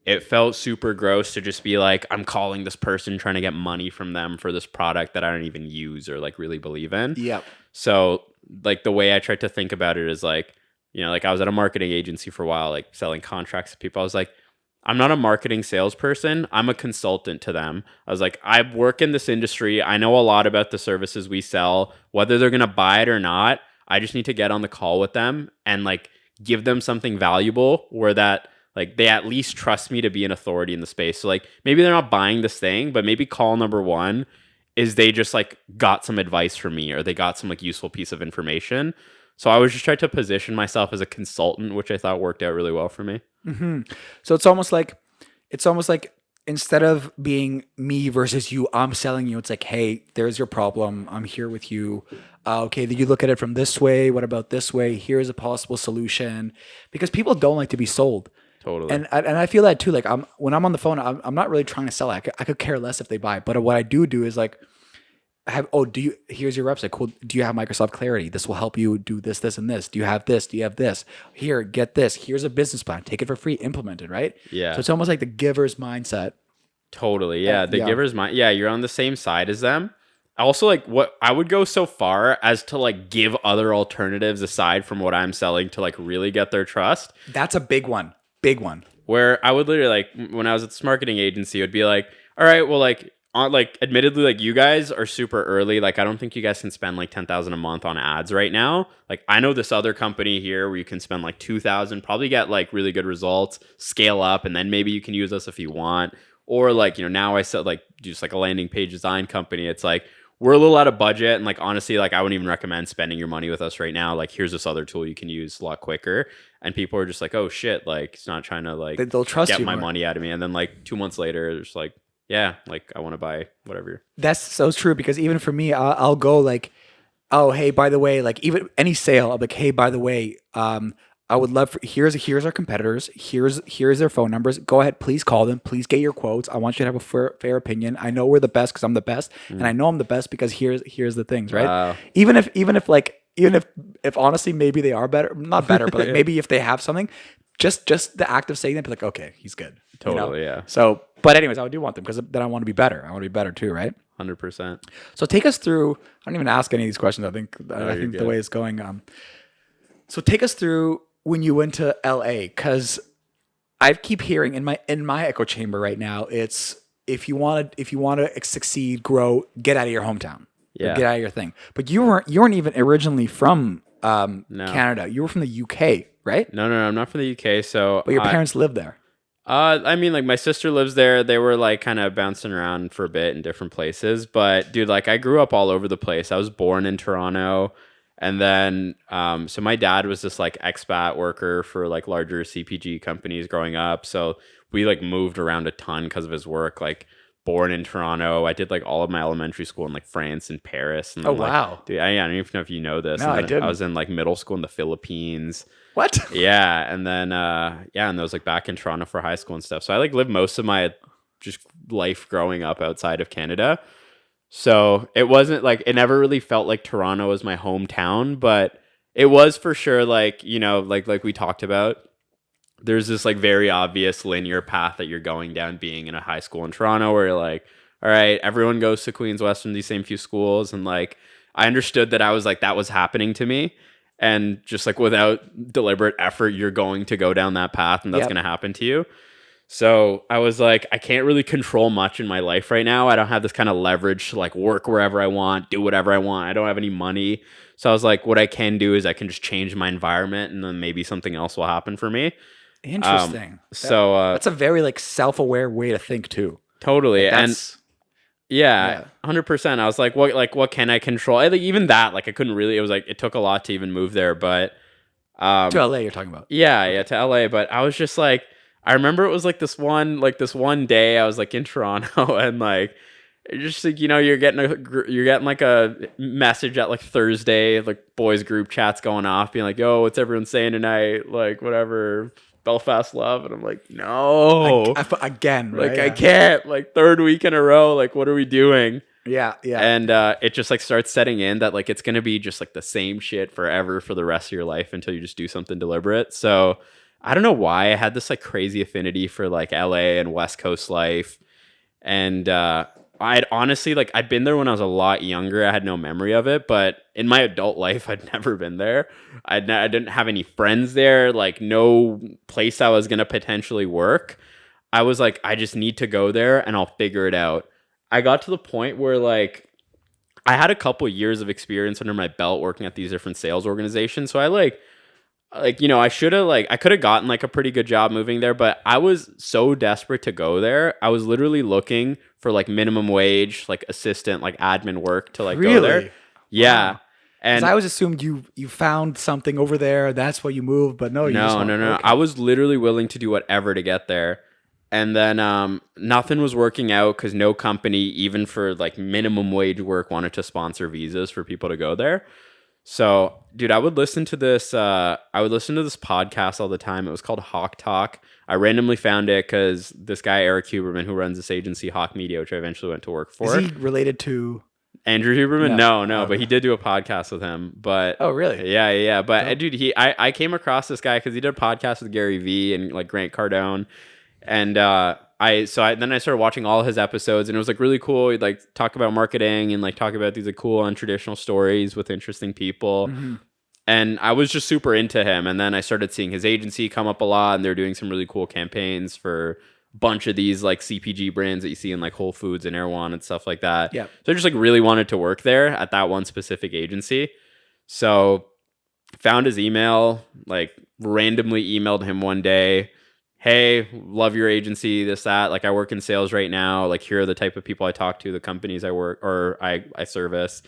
Speaker 2: it felt super gross to just be like, I'm calling this person trying to get money from them for this product that I don't even use or like really believe in.
Speaker 1: Yep.
Speaker 2: So like the way I tried to think about it is like, you know, like I was at a marketing agency for a while, like selling contracts to people. I was like, I'm not a marketing salesperson. I'm a consultant to them. I was like, I work in this industry. I know a lot about the services we sell, whether they're going to buy it or not. I just need to get on the call with them and like give them something valuable where that like they at least trust me to be an authority in the space. So like maybe they're not buying this thing, but maybe call number one is they just like got some advice from me or they got some like useful piece of information. So I was just trying to position myself as a consultant, which I thought worked out really well for me.
Speaker 1: Mm-hmm. So it's almost like instead of being me versus you, I'm selling you. It's like, hey, there's your problem. I'm here with you. Okay, you look at it from this way. What about this way? Here's a possible solution. Because people don't like to be sold.
Speaker 2: Totally.
Speaker 1: And I feel that too. Like when I'm on the phone, I'm not really trying to sell it. I could care less if they buy. But what I do is like, here's your website. Cool. Do you have Microsoft Clarity? This will help you do this, this, and this. Do you have this? Do you have this? Here, get this. Here's a business plan. Take it for free. Implement it, right?
Speaker 2: Yeah.
Speaker 1: So it's almost like the giver's mindset.
Speaker 2: Totally. Yeah. Giver's mind. Yeah. You're on the same side as them. Also, like what I would go so far as to like give other alternatives aside from what I'm selling to like really get their trust.
Speaker 1: That's a big one. Big one.
Speaker 2: Where I would literally like when I was at this marketing agency, it would be like, all right, well, like, admittedly, like you guys are super early. Like, I don't think you guys can spend like $10,000 a month on ads right now. Like, I know this other company here where you can spend like $2,000, probably get like really good results, scale up, and then maybe you can use us if you want. Or like, you know, now I said like just like a landing page design company. It's like we're a little out of budget, and like honestly, like I wouldn't even recommend spending your money with us right now. Like, here's this other tool you can use a lot quicker. And people are just like, oh shit, like it's not trying to like
Speaker 1: they'll trust
Speaker 2: get
Speaker 1: you
Speaker 2: my
Speaker 1: more.
Speaker 2: money out of me. And then like 2 months later, it's like, yeah, like I want to buy whatever.
Speaker 1: That's so true, because even for me, I'll go like, oh, hey, by the way, like even any sale, I'm like, hey, by the way, I would love here's our competitors. Here's their phone numbers. Go ahead, please call them. Please get your quotes. I want you to have a fair opinion. I know we're the best because I'm the best, and I know I'm the best because here's the things, right?
Speaker 2: Wow.
Speaker 1: Even if honestly maybe they are better, not better, but like maybe if they have something, just the act of saying that, be like, okay, he's good.
Speaker 2: Totally, yeah.
Speaker 1: So, but anyways, I do want them because then I want to be better. I want to be better too, right?
Speaker 2: 100%.
Speaker 1: So take us through. I don't even ask any of these questions. I think the way it's going. So take us through when you went to LA, because I keep hearing in my echo chamber right now, it's if you want to succeed, grow, get out of your hometown.
Speaker 2: Yeah.
Speaker 1: Get out of your thing. But you weren't even originally from Canada. You were from the UK, right?
Speaker 2: No, I'm not from the UK. So,
Speaker 1: but your parents lived there.
Speaker 2: I mean, like my sister lives there. They were like kind of bouncing around for a bit in different places. But dude, like I grew up all over the place. I was born in Toronto, and then so my dad was this like expat worker for like larger CPG companies growing up. So we like moved around a ton because of his work. Like born in Toronto, I did like all of my elementary school in like France and Paris. And then,
Speaker 1: wow,
Speaker 2: dude, I don't even know if you know this.
Speaker 1: No, I didn't.
Speaker 2: I was in like middle school in the Philippines.
Speaker 1: What?
Speaker 2: Yeah, and then and I was like back in Toronto for high school and stuff. So I like lived most of my just life growing up outside of Canada. So it wasn't like it never really felt like Toronto was my hometown, but it was for sure like, you know, like we talked about. There's this like very obvious linear path that you're going down being in a high school in Toronto where you're like, all right, everyone goes to Queen's Western, these same few schools, and like I understood that I was like that was happening to me. And just like without deliberate effort, you're going to go down that path and that's going to happen to you. So I was like, I can't really control much in my life right now. I don't have this kind of leverage to like work wherever I want, do whatever I want. I don't have any money. So I was like, what I can do is I can just change my environment and then maybe something else will happen for me.
Speaker 1: Interesting.
Speaker 2: So
Speaker 1: that's a very like self-aware way to think too.
Speaker 2: Totally.
Speaker 1: Like,
Speaker 2: and Yeah, 100%. I was like, what can I control? Like even that, like I couldn't really. It was like it took a lot to even move there, but
Speaker 1: to LA, you're talking about?
Speaker 2: Yeah, to LA. But I was just like, I remember it was like this one day I was like in Toronto and like just like you're getting like a message at like Thursday, like boys group chats going off, being like, "Yo, what's everyone saying tonight?" Like whatever. Belfast love, and I'm like, no,
Speaker 1: again, right?
Speaker 2: Like I can't, like third week in a row, like what are we doing?
Speaker 1: Yeah.
Speaker 2: And it just like starts setting in that like it's gonna be just like the same shit forever for the rest of your life until you just do something deliberate. So I don't know why I had this like crazy affinity for like LA and West Coast life, and I'd honestly like I'd been there when I was a lot younger. I had no memory of it, but in my adult life, I'd never been there. I didn't have any friends there, like no place I was gonna potentially work. I was like, I just need to go there and I'll figure it out. I got to the point where like I had a couple years of experience under my belt working at these different sales organizations, so I I should have I could have gotten like a pretty good job moving there, but I was so desperate to go there. I was literally looking for like minimum wage, like assistant, like admin work to like go there. Yeah.
Speaker 1: Wow. And I always assumed you found something over there. That's why you moved, but no.
Speaker 2: No. Okay. I was literally willing to do whatever to get there. And then nothing was working out because no company, even for like minimum wage work, wanted to sponsor visas for people to go there. So, dude, I would listen to this podcast all the time. It was called Hawk Talk. I randomly found it because this guy, Eric Huberman, who runs this agency, Hawk Media, which I eventually went to work for.
Speaker 1: Is he related to
Speaker 2: Andrew Huberman? No, but he did do a podcast with him. But
Speaker 1: oh, really?
Speaker 2: Yeah. But dude, I came across this guy because he did a podcast with Gary Vee and like Grant Cardone. And I started watching all his episodes, and it was like really cool. He'd like talk about marketing and like talk about these like cool untraditional stories with interesting people. Mm-hmm. And I was just super into him. And then I started seeing his agency come up a lot, and they're doing some really cool campaigns for a bunch of these like CPG brands that you see in like Whole Foods and Erewhon and stuff like that.
Speaker 1: Yeah.
Speaker 2: So I just like really wanted to work there at that one specific agency. So found his email, like randomly emailed him one day. Hey, love your agency, this, that. Like I work in sales right now. Like here are the type of people I talk to, the companies I work or I service.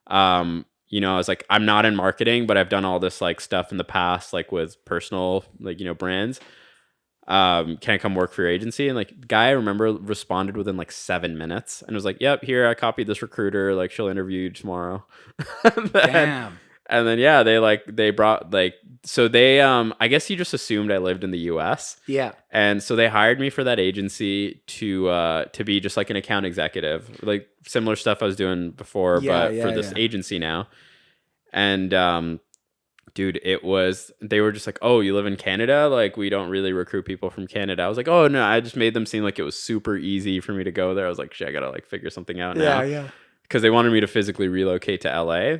Speaker 2: I was like, I'm not in marketing, but I've done all this like stuff in the past, like with personal, like, brands. Can I come work for your agency? And like the guy I remember responded within like 7 minutes and was like, yep, here, I copied this recruiter. Like she'll interview you tomorrow.
Speaker 1: Damn.
Speaker 2: And then they brought I guess he just assumed I lived in the US.
Speaker 1: Yeah.
Speaker 2: And so they hired me for that agency to be just like an account executive, like similar stuff I was doing before, but for this agency now. And dude, they were just like, "Oh, you live in Canada? Like we don't really recruit people from Canada." I was like, "Oh, no, I just made them seem like it was super easy for me to go there." I was like, "Shit, I got to like figure something out now."
Speaker 1: Yeah.
Speaker 2: Cuz they wanted me to physically relocate to LA,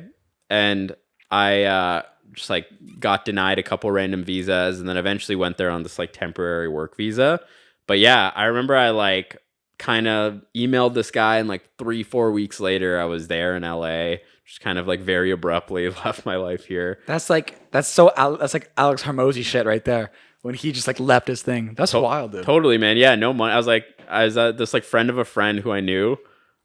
Speaker 2: and I just like got denied a couple random visas, and then eventually went there on this like temporary work visa. But yeah, I remember I like kind of emailed this guy, and like 3-4 weeks later I was there in LA. Just kind of like very abruptly left my life here.
Speaker 1: That's like Alex Hormozy shit right there. When he just like left his thing. That's wild, dude.
Speaker 2: Totally, man. Yeah, no money. I was this like friend of a friend who I knew.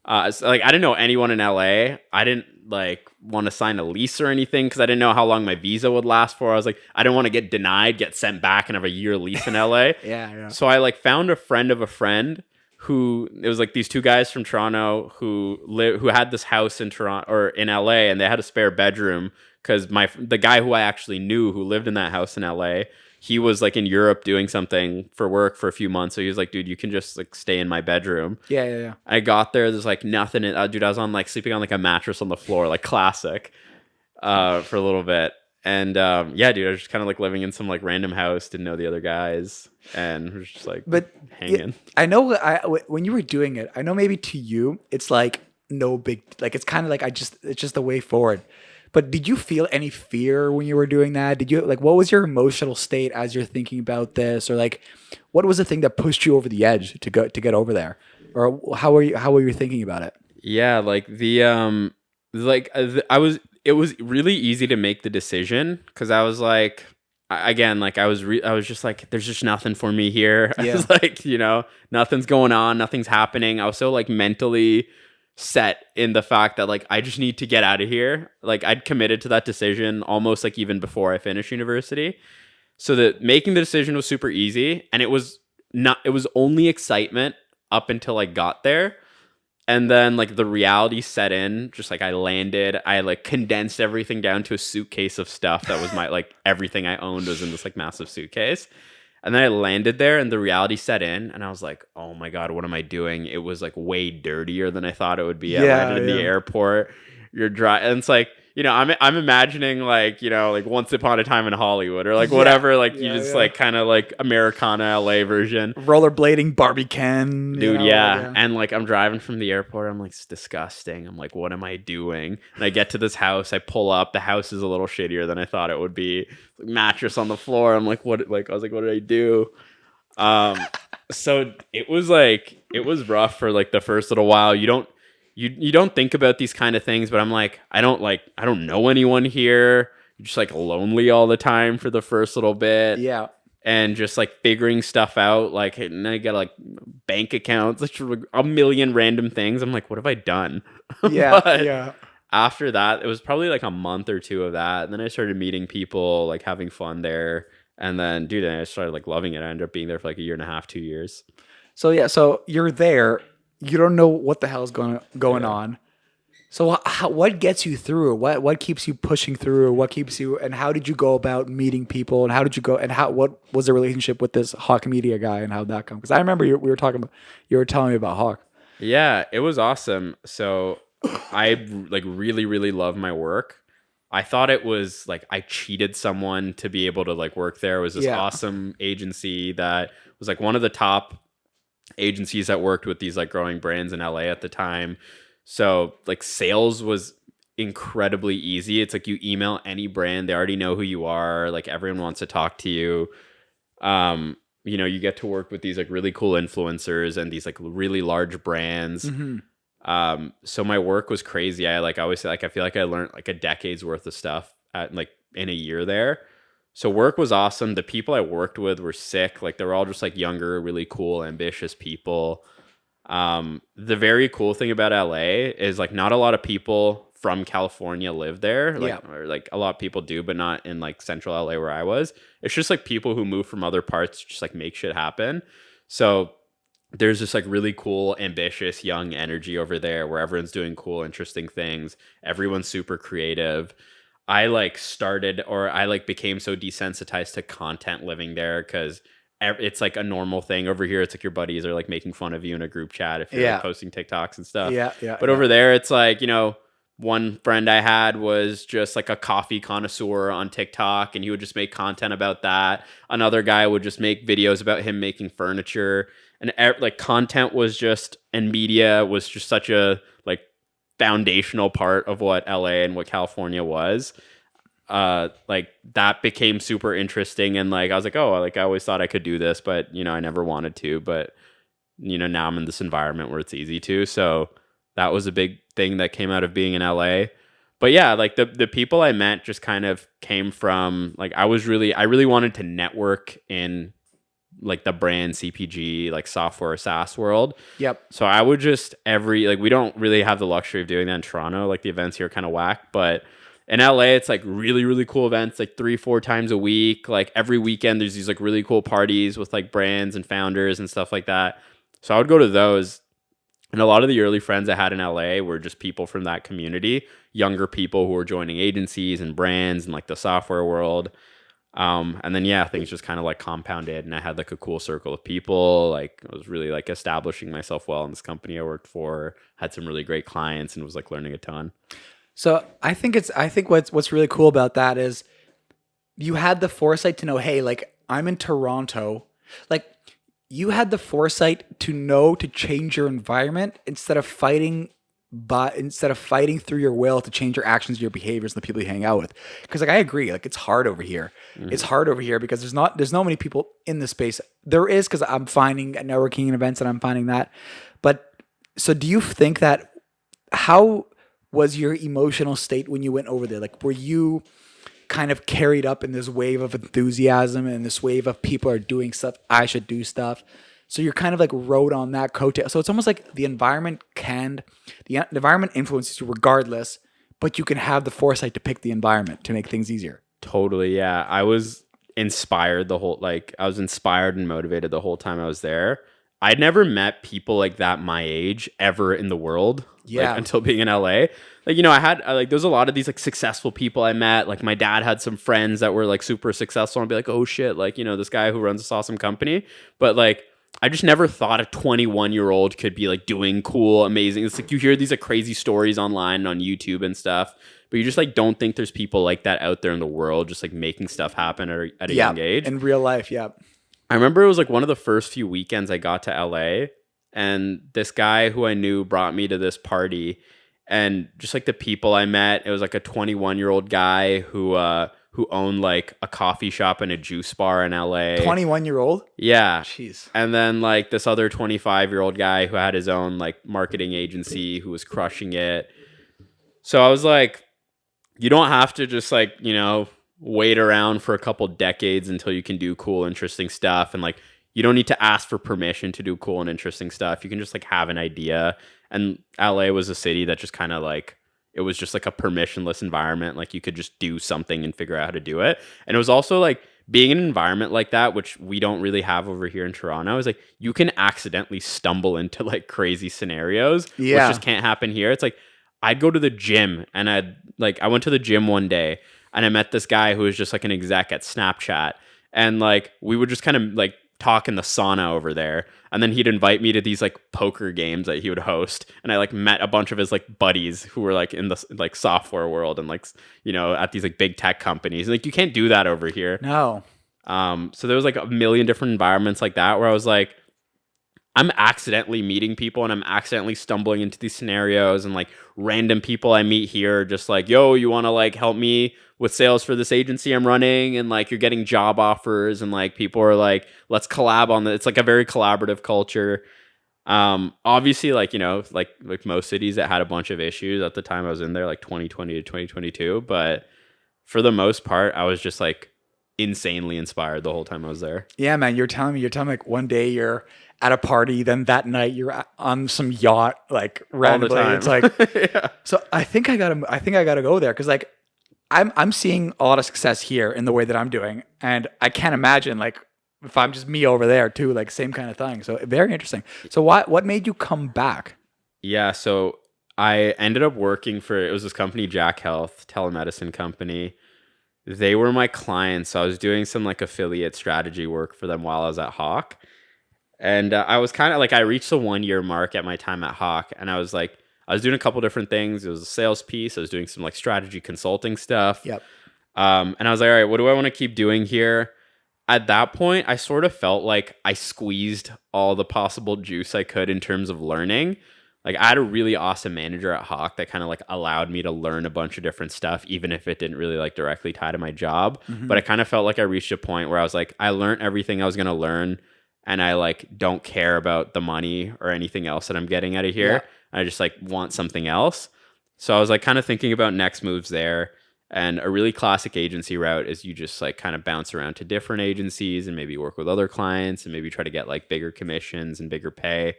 Speaker 2: So, like I didn't know anyone in LA. I didn't like want to sign a lease or anything because I didn't know how long my visa would last for. I was like, I didn't want to get denied, get sent back, and have a year lease in LA.
Speaker 1: Yeah.
Speaker 2: So I like found a friend of a friend who it was like these two guys from Toronto who had this house in Toronto or in LA, and they had a spare bedroom because the guy who I actually knew who lived in that house in LA, he was like in Europe doing something for work for a few months. So he was like, dude, you can just like stay in my bedroom.
Speaker 1: Yeah.
Speaker 2: I got there. There's like nothing. Dude, I was on like sleeping on like a mattress on the floor, like classic, for a little bit. And yeah, dude, I was just kind of like living in some like random house, didn't know the other guys, and was just like hanging.
Speaker 1: I know when you were doing it, I know maybe to you, it's like no big, like it's kind of like it's just the way forward. But did you feel any fear when you were doing that? Did you like, what was your emotional state as you're thinking about this? Or like, what was the thing that pushed you over the edge to get over there? Or how were you thinking about it?
Speaker 2: Yeah, like it was really easy to make the decision because I was like, again, like I was just like, there's just nothing for me here. I
Speaker 1: Yeah.
Speaker 2: was like, nothing's going on, nothing's happening. I was so like mentally set in the fact that like I just need to get out of here. Like I'd committed to that decision almost like even before I finished university. So that making the decision was super easy, and it was only excitement up until I got there. And then like the reality set in, just like I landed, I like condensed everything down to a suitcase of stuff that was my like everything I owned was in this like massive suitcase. And then I landed there and the reality set in and I was like, oh my God, what am I doing? It was like way dirtier than I thought it would be. I landed in the airport. You're dry. And it's like, I'm imagining like, like Once Upon a Time in Hollywood or like whatever, like you just like kind of like Americana LA version.
Speaker 1: Rollerblading, Barbie Ken.
Speaker 2: Dude, yeah. And like I'm driving from the airport. I'm like, it's disgusting. I'm like, what am I doing? And I get to this house. I pull up. The house is a little shittier than I thought it would be. Like, mattress on the floor. I'm like, what? Like I was like, what did I do? So it was rough for like the first little while. You don't think about these kind of things, but I'm like, I don't know anyone here. You're just like lonely all the time for the first little bit.
Speaker 1: Yeah.
Speaker 2: And just like figuring stuff out. Like, and I got like bank accounts, like a million random things. I'm like, what have I done?
Speaker 1: Yeah.
Speaker 2: But
Speaker 1: yeah.
Speaker 2: after that, it was probably like a month or two of that. And then I started meeting people, like having fun there. And then, dude, I started like loving it. I ended up being there for like a year and a half, 2 years.
Speaker 1: So yeah, so you're there. You don't know what the hell's going on. So what gets you through? What keeps you pushing through? What keeps you? And how did you go about meeting people? And how did you go? And what was the relationship with this Hawk Media guy? And how did that come? Because I remember you were telling me about Hawk.
Speaker 2: Yeah, it was awesome. So I like really, really love my work. I thought it was like I cheated someone to be able to like work there. It was this awesome agency that was like one of the top agencies that worked with these like growing brands in LA at the time. So like sales was incredibly easy. It's like you email any brand, they already know who you are. Like everyone wants to talk to you. You get to work with these like really cool influencers and these like really large brands. Mm-hmm. So my work was crazy. I always say like I feel like I learned like a decade's worth of stuff at like in a year there. So work was awesome. The people I worked with were sick. Like they were all just like younger, really cool, ambitious people. The very cool thing about LA is like not a lot of people from California live there. Or like a lot of people do, but not in like central LA where I was. It's just like people who move from other parts to just like make shit happen. So there's this like really cool, ambitious, young energy over there where everyone's doing cool, interesting things. Everyone's super creative. I became so desensitized to content living there because it's like a normal thing over here. It's like your buddies are like making fun of you in a group chat if you're like posting TikToks and stuff. But over there, it's like, one friend I had was just like a coffee connoisseur on TikTok and he would just make content about that. Another guy would just make videos about him making furniture. And like content was just, and media was just such a like foundational part of what LA and what California was. Like that became super interesting. And like, I was like, oh, like I always thought I could do this, but I never wanted to, but now I'm in this environment where it's easy to. So that was a big thing that came out of being in LA. But yeah, like the people I met just kind of came from like, I really wanted to network in like the brand CPG, like software SaaS world.
Speaker 1: Yep.
Speaker 2: So I would just we don't really have the luxury of doing that in Toronto. Like the events here are kind of whack, but in LA, it's like really, really cool events, like 3-4 times a week. Like every weekend, there's these like really cool parties with like brands and founders and stuff like that. So I would go to those. And a lot of the early friends I had in LA were just people from that community, younger people who were joining agencies and brands and like the software world. And then, things just kind of like compounded and I had like a cool circle of people. Like I was really like establishing myself well in this company I worked for, had some really great clients and was like learning a ton.
Speaker 1: So I think what's really cool about that is you had the foresight to know, hey, like I'm in Toronto, like you had the foresight to know to change your environment instead of fighting through your will to change your actions, your behaviors, and the people you hang out with. Because like I agree, like it's hard over here. Mm-hmm. It's hard over here because there's not many people in this space. There is because I'm finding at networking and events and I'm finding that. But so do you think how was your emotional state when you went over there? Like were you kind of carried up in this wave of enthusiasm and this wave of people are doing stuff. I should do stuff. So you're kind of like rode on that coattail. So it's almost like the environment influences you regardless, but you can have the foresight to pick the environment to make things easier.
Speaker 2: Totally. Yeah. I was inspired and motivated the whole time I was there. I'd never met people like that my age ever in the world.
Speaker 1: Yeah.
Speaker 2: Like, until being in LA. Like, you know, there's a lot of these like successful people I met. Like my dad had some friends that were like super successful and be like, oh shit, like, you know, this guy who runs this awesome company. But like, I just never thought a 21-year-old could be like doing cool, amazing. It's like you hear these like crazy stories online on YouTube and stuff, but you just like don't think there's people like that out there in the world just like making stuff happen at a young age.
Speaker 1: In real life, yeah.
Speaker 2: I remember it was like one of the first few weekends I got to LA, and this guy who I knew brought me to this party, and just like the people I met, it was like a 21-year-old guy who owned like a coffee shop and a juice bar in LA.
Speaker 1: 21-year-old?
Speaker 2: Yeah.
Speaker 1: Jeez.
Speaker 2: And then like this other 25-year-old guy who had his own like marketing agency who was crushing it. So I was like, you don't have to just like, you know, wait around for a couple decades until you can do cool, interesting stuff. And like, you don't need to ask for permission to do cool and interesting stuff. You can just like have an idea. And LA was a city that just kind of like, it was just like a permissionless environment. Like you could just do something and figure out how to do it. And it was also like being in an environment like that, which we don't really have over here in Toronto, is like you can accidentally stumble into like crazy scenarios, which just can't happen here. It's like I'd go to the gym and I went to the gym one day and I met this guy who was just like an exec at Snapchat. And like we would just kind of like talk in the sauna over there. And then he'd invite me to these like poker games that he would host. And I like met a bunch of his like buddies who were like in the like software world and like, you know, at these like big tech companies. And like you can't do that over here.
Speaker 1: No.
Speaker 2: So there was like a million different environments like that where I was like, I'm accidentally meeting people and I'm accidentally stumbling into these scenarios, and like random people I meet here are just like, yo, you want to like help me with sales for this agency I'm running? And like you're getting job offers and like people are like, let's collab on this. It's like a very collaborative culture. Obviously, like, you know, like most cities, it had a bunch of issues at the time I was in there, like 2020 to 2022. But for the most part, I was just like insanely inspired the whole time I was there.
Speaker 1: Yeah, man. You're telling me like one day you're at a party, then that night you're on some yacht, like randomly.
Speaker 2: All the time.
Speaker 1: It's like,
Speaker 2: yeah.
Speaker 1: So I think I gotta go there. Cause like I'm seeing a lot of success here in the way that I'm doing. And I can't imagine like if I'm just me over there too, like same kind of thing. So very interesting. So what made you come back?
Speaker 2: Yeah. So I ended up working it was this company, Jack Health, telemedicine company. They were my clients. So I was doing some like affiliate strategy work for them while I was at Hawk. And I was kind of like, I reached the 1-year mark at my time at Hawk. And I was like, I was doing a couple different things. It was a sales piece. I was doing some like strategy consulting stuff.
Speaker 1: Yep.
Speaker 2: And I was like, all right, what do I want to keep doing here? At that point, I sort of felt like I squeezed all the possible juice I could in terms of learning. Like I had a really awesome manager at Hawk that kind of like allowed me to learn a bunch of different stuff, even if it didn't really like directly tie to my job. Mm-hmm. But I kind of felt like I reached a point where I was like, I learned everything I was going to learn. And I like don't care about the money or anything else that I'm getting out of here. Yeah. I just like want something else. So I was like kind of thinking about next moves there. And a really classic agency route is you just like kind of bounce around to different agencies and maybe work with other clients and maybe try to get like bigger commissions and bigger pay.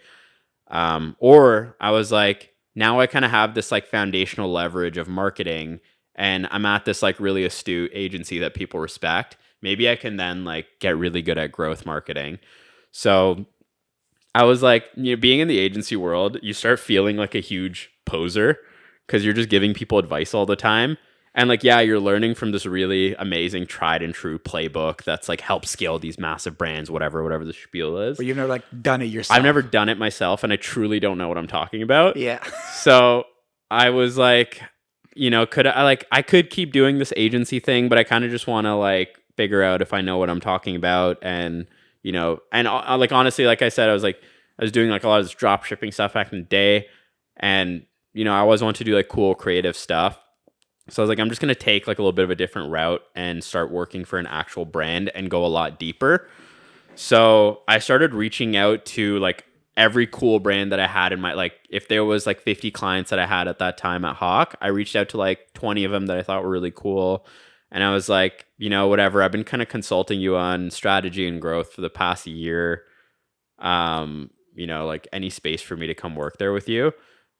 Speaker 2: Or I was like, now I kind of have this like foundational leverage of marketing and I'm at this like really astute agency that people respect. Maybe I can then like get really good at growth marketing. So I was like, you know, being in the agency world, you start feeling like a huge poser because you're just giving people advice all the time. And like, yeah, you're learning from this really amazing tried and true playbook that's like help scale these massive brands, whatever the spiel is.
Speaker 1: But you've never like done it yourself.
Speaker 2: I've never done it myself and I truly don't know what I'm talking about.
Speaker 1: Yeah.
Speaker 2: So I was like, you know, I could keep doing this agency thing, but I kind of just want to like figure out if I know what I'm talking about. And you know, and like honestly, like I said, I was doing like a lot of this drop shipping stuff back in the day, and you know, I always wanted to do like cool creative stuff. So I was like, I'm just gonna take like a little bit of a different route and start working for an actual brand and go a lot deeper. So I started reaching out to like every cool brand that I had in my like, if there was like 50 clients that I had at that time at Hawk, I reached out to like 20 of them that I thought were really cool. And I was like, whatever. I've been kind of consulting you on strategy and growth for the past year. Like any space for me to come work there with you.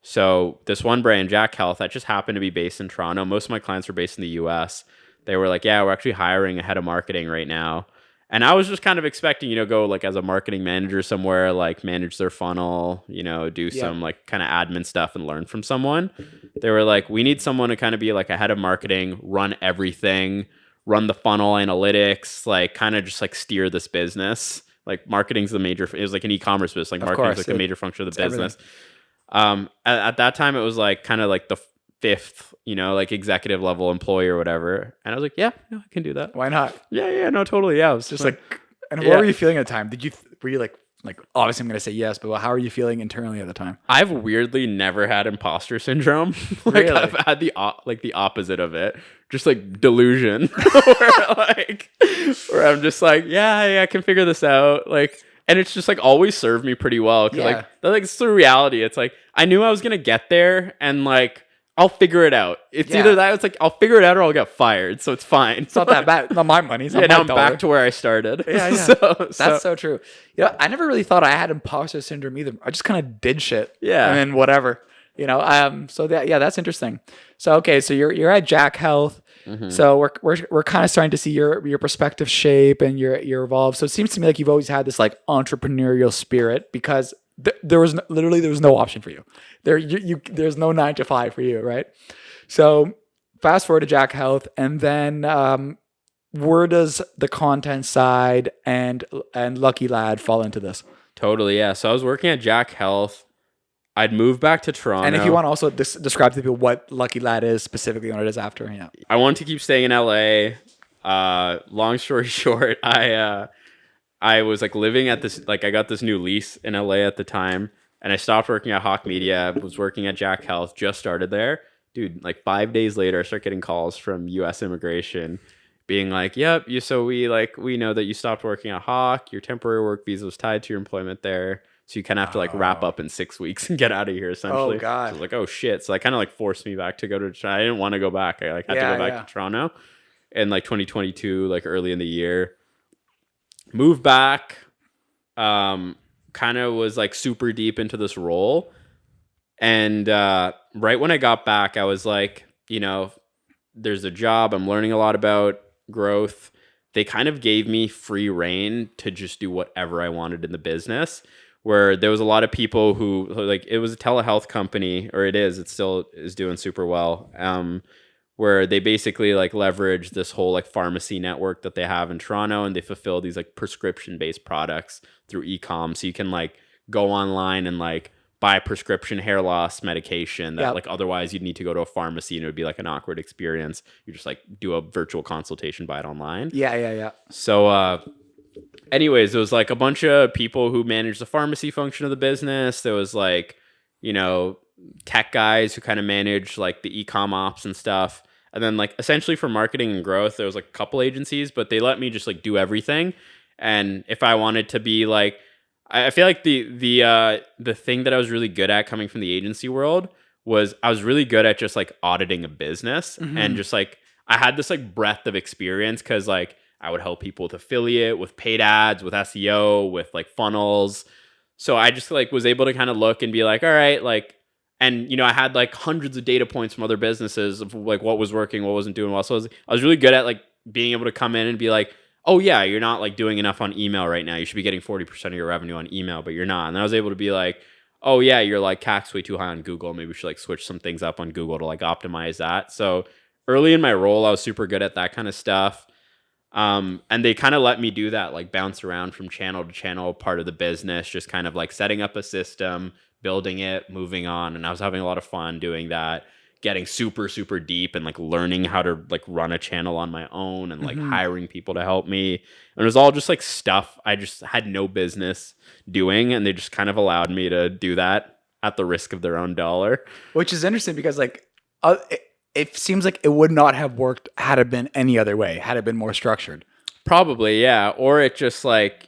Speaker 2: So this one brand, Jack Health, that just happened to be based in Toronto. Most of my clients were based in the US. They were like, yeah, we're actually hiring a head of marketing right now. And I was just kind of expecting, go like as a marketing manager somewhere, like manage their funnel, do some like kind of admin stuff and learn from someone. They were like, we need someone to kind of be like a head of marketing, run everything, run the funnel analytics, like kind of just like steer this business. Like marketing's the major, it was like an e-commerce business, like marketing's like the major function of the business. At that time, it was like kind of like the fifth, like executive level employee or whatever. And I was like, yeah, no, I can do that.
Speaker 1: Why not?
Speaker 2: Yeah, no, totally. Yeah. I was
Speaker 1: just like, and what were you feeling at the time? Were you like, obviously I'm going to say yes, but how are you feeling internally at the time?
Speaker 2: I've weirdly never had imposter syndrome. Like really? I've had the opposite of it. Just like delusion where I'm just like, yeah, I can figure this out. Like, and it's just like always served me pretty well. Cause like it's the reality. It's like, I knew I was going to get there and like, I'll figure it out. It's either that, it's like, I'll figure it out or I'll get fired. So it's fine.
Speaker 1: It's not that bad. Not my money. It's not
Speaker 2: now
Speaker 1: my
Speaker 2: I'm
Speaker 1: dollar.
Speaker 2: back to where I started.
Speaker 1: Yeah. That's so true. I never really thought I had imposter syndrome either. I just kind of did shit.
Speaker 2: Yeah.
Speaker 1: And then whatever, so that's interesting. So, okay. So you're at Jack Health. Mm-hmm. So we're kind of starting to see your perspective shape and your evolve. So it seems to me like you've always had this like entrepreneurial spirit because there was no option for you. There's no 9 to 5 for you, right? So fast forward to Jack Health, and then where does the content side and Lucky Lad fall into this?
Speaker 2: Totally, yeah. So I was working at Jack Health. I'd moved back to Toronto.
Speaker 1: And if you want to also describe to people what Lucky Lad is specifically and what it is after, yeah.
Speaker 2: I wanted to keep staying in LA. Long story short, I was like living at this, like I got this new lease in LA at the time, and I stopped working at Hawk Media, was working at Jack Health, just started there. Dude, like 5 days later, I start getting calls from US immigration being like, yep, we know that you stopped working at Hawk, your temporary work visa was tied to your employment there. So you kind of have to like wrap up in 6 weeks and get out of here essentially.
Speaker 1: Oh God.
Speaker 2: So I was like, oh shit. So that kind of like forced me back to go to Toronto. I didn't want to go back. I like had to go back to Toronto in like 2022, like early in the year. Moved back, kind of was like super deep into this role. And right when I got back, I was like, there's a job. I'm learning a lot about growth. They kind of gave me free reign to just do whatever I wanted in the business, where there was a lot of people who like, it was a telehealth company, or it still is doing super well. Where they basically like leverage this whole like pharmacy network that they have in Toronto, and they fulfill these like prescription based products through e-com. So you can like go online and like buy prescription hair loss medication that like otherwise you'd need to go to a pharmacy and it would be like an awkward experience. You just like do a virtual consultation, buy it online.
Speaker 1: Yeah.
Speaker 2: So anyways, there was like a bunch of people who manage the pharmacy function of the business. There was like, tech guys who kind of manage like the e-com ops and stuff. And then like essentially for marketing and growth, there was like a couple agencies, but they let me just like do everything. And if I wanted to be like, I feel like the thing that I was really good at coming from the agency world was I was really good at just like auditing a business. Mm-hmm. And just like I had this like breadth of experience because like I would help people with affiliate, with paid ads, with SEO, with like funnels. So I just like was able to kind of look and be like, all right, like, and I had like hundreds of data points from other businesses of like what was working, what wasn't doing well. So I was really good at like being able to come in and be like, oh yeah, you're not like doing enough on email right now. You should be getting 40% of your revenue on email, but you're not. And then I was able to be like, oh yeah, you're like CAC's way too high on Google. Maybe we should like switch some things up on Google to like optimize that. So early in my role, I was super good at that kind of stuff. And they kind of let me do that, like bounce around from channel to channel, part of the business, just kind of like setting up a system, building it, moving on. And I was having a lot of fun doing that, getting super, super deep and like learning how to like run a channel on my own and like hiring people to help me. And it was all just like stuff I just had no business doing. And they just kind of allowed me to do that at the risk of their own dollar.
Speaker 1: Which is interesting because like, it seems like it would not have worked had it been any other way, had it been more structured.
Speaker 2: Probably, yeah. Or it just like,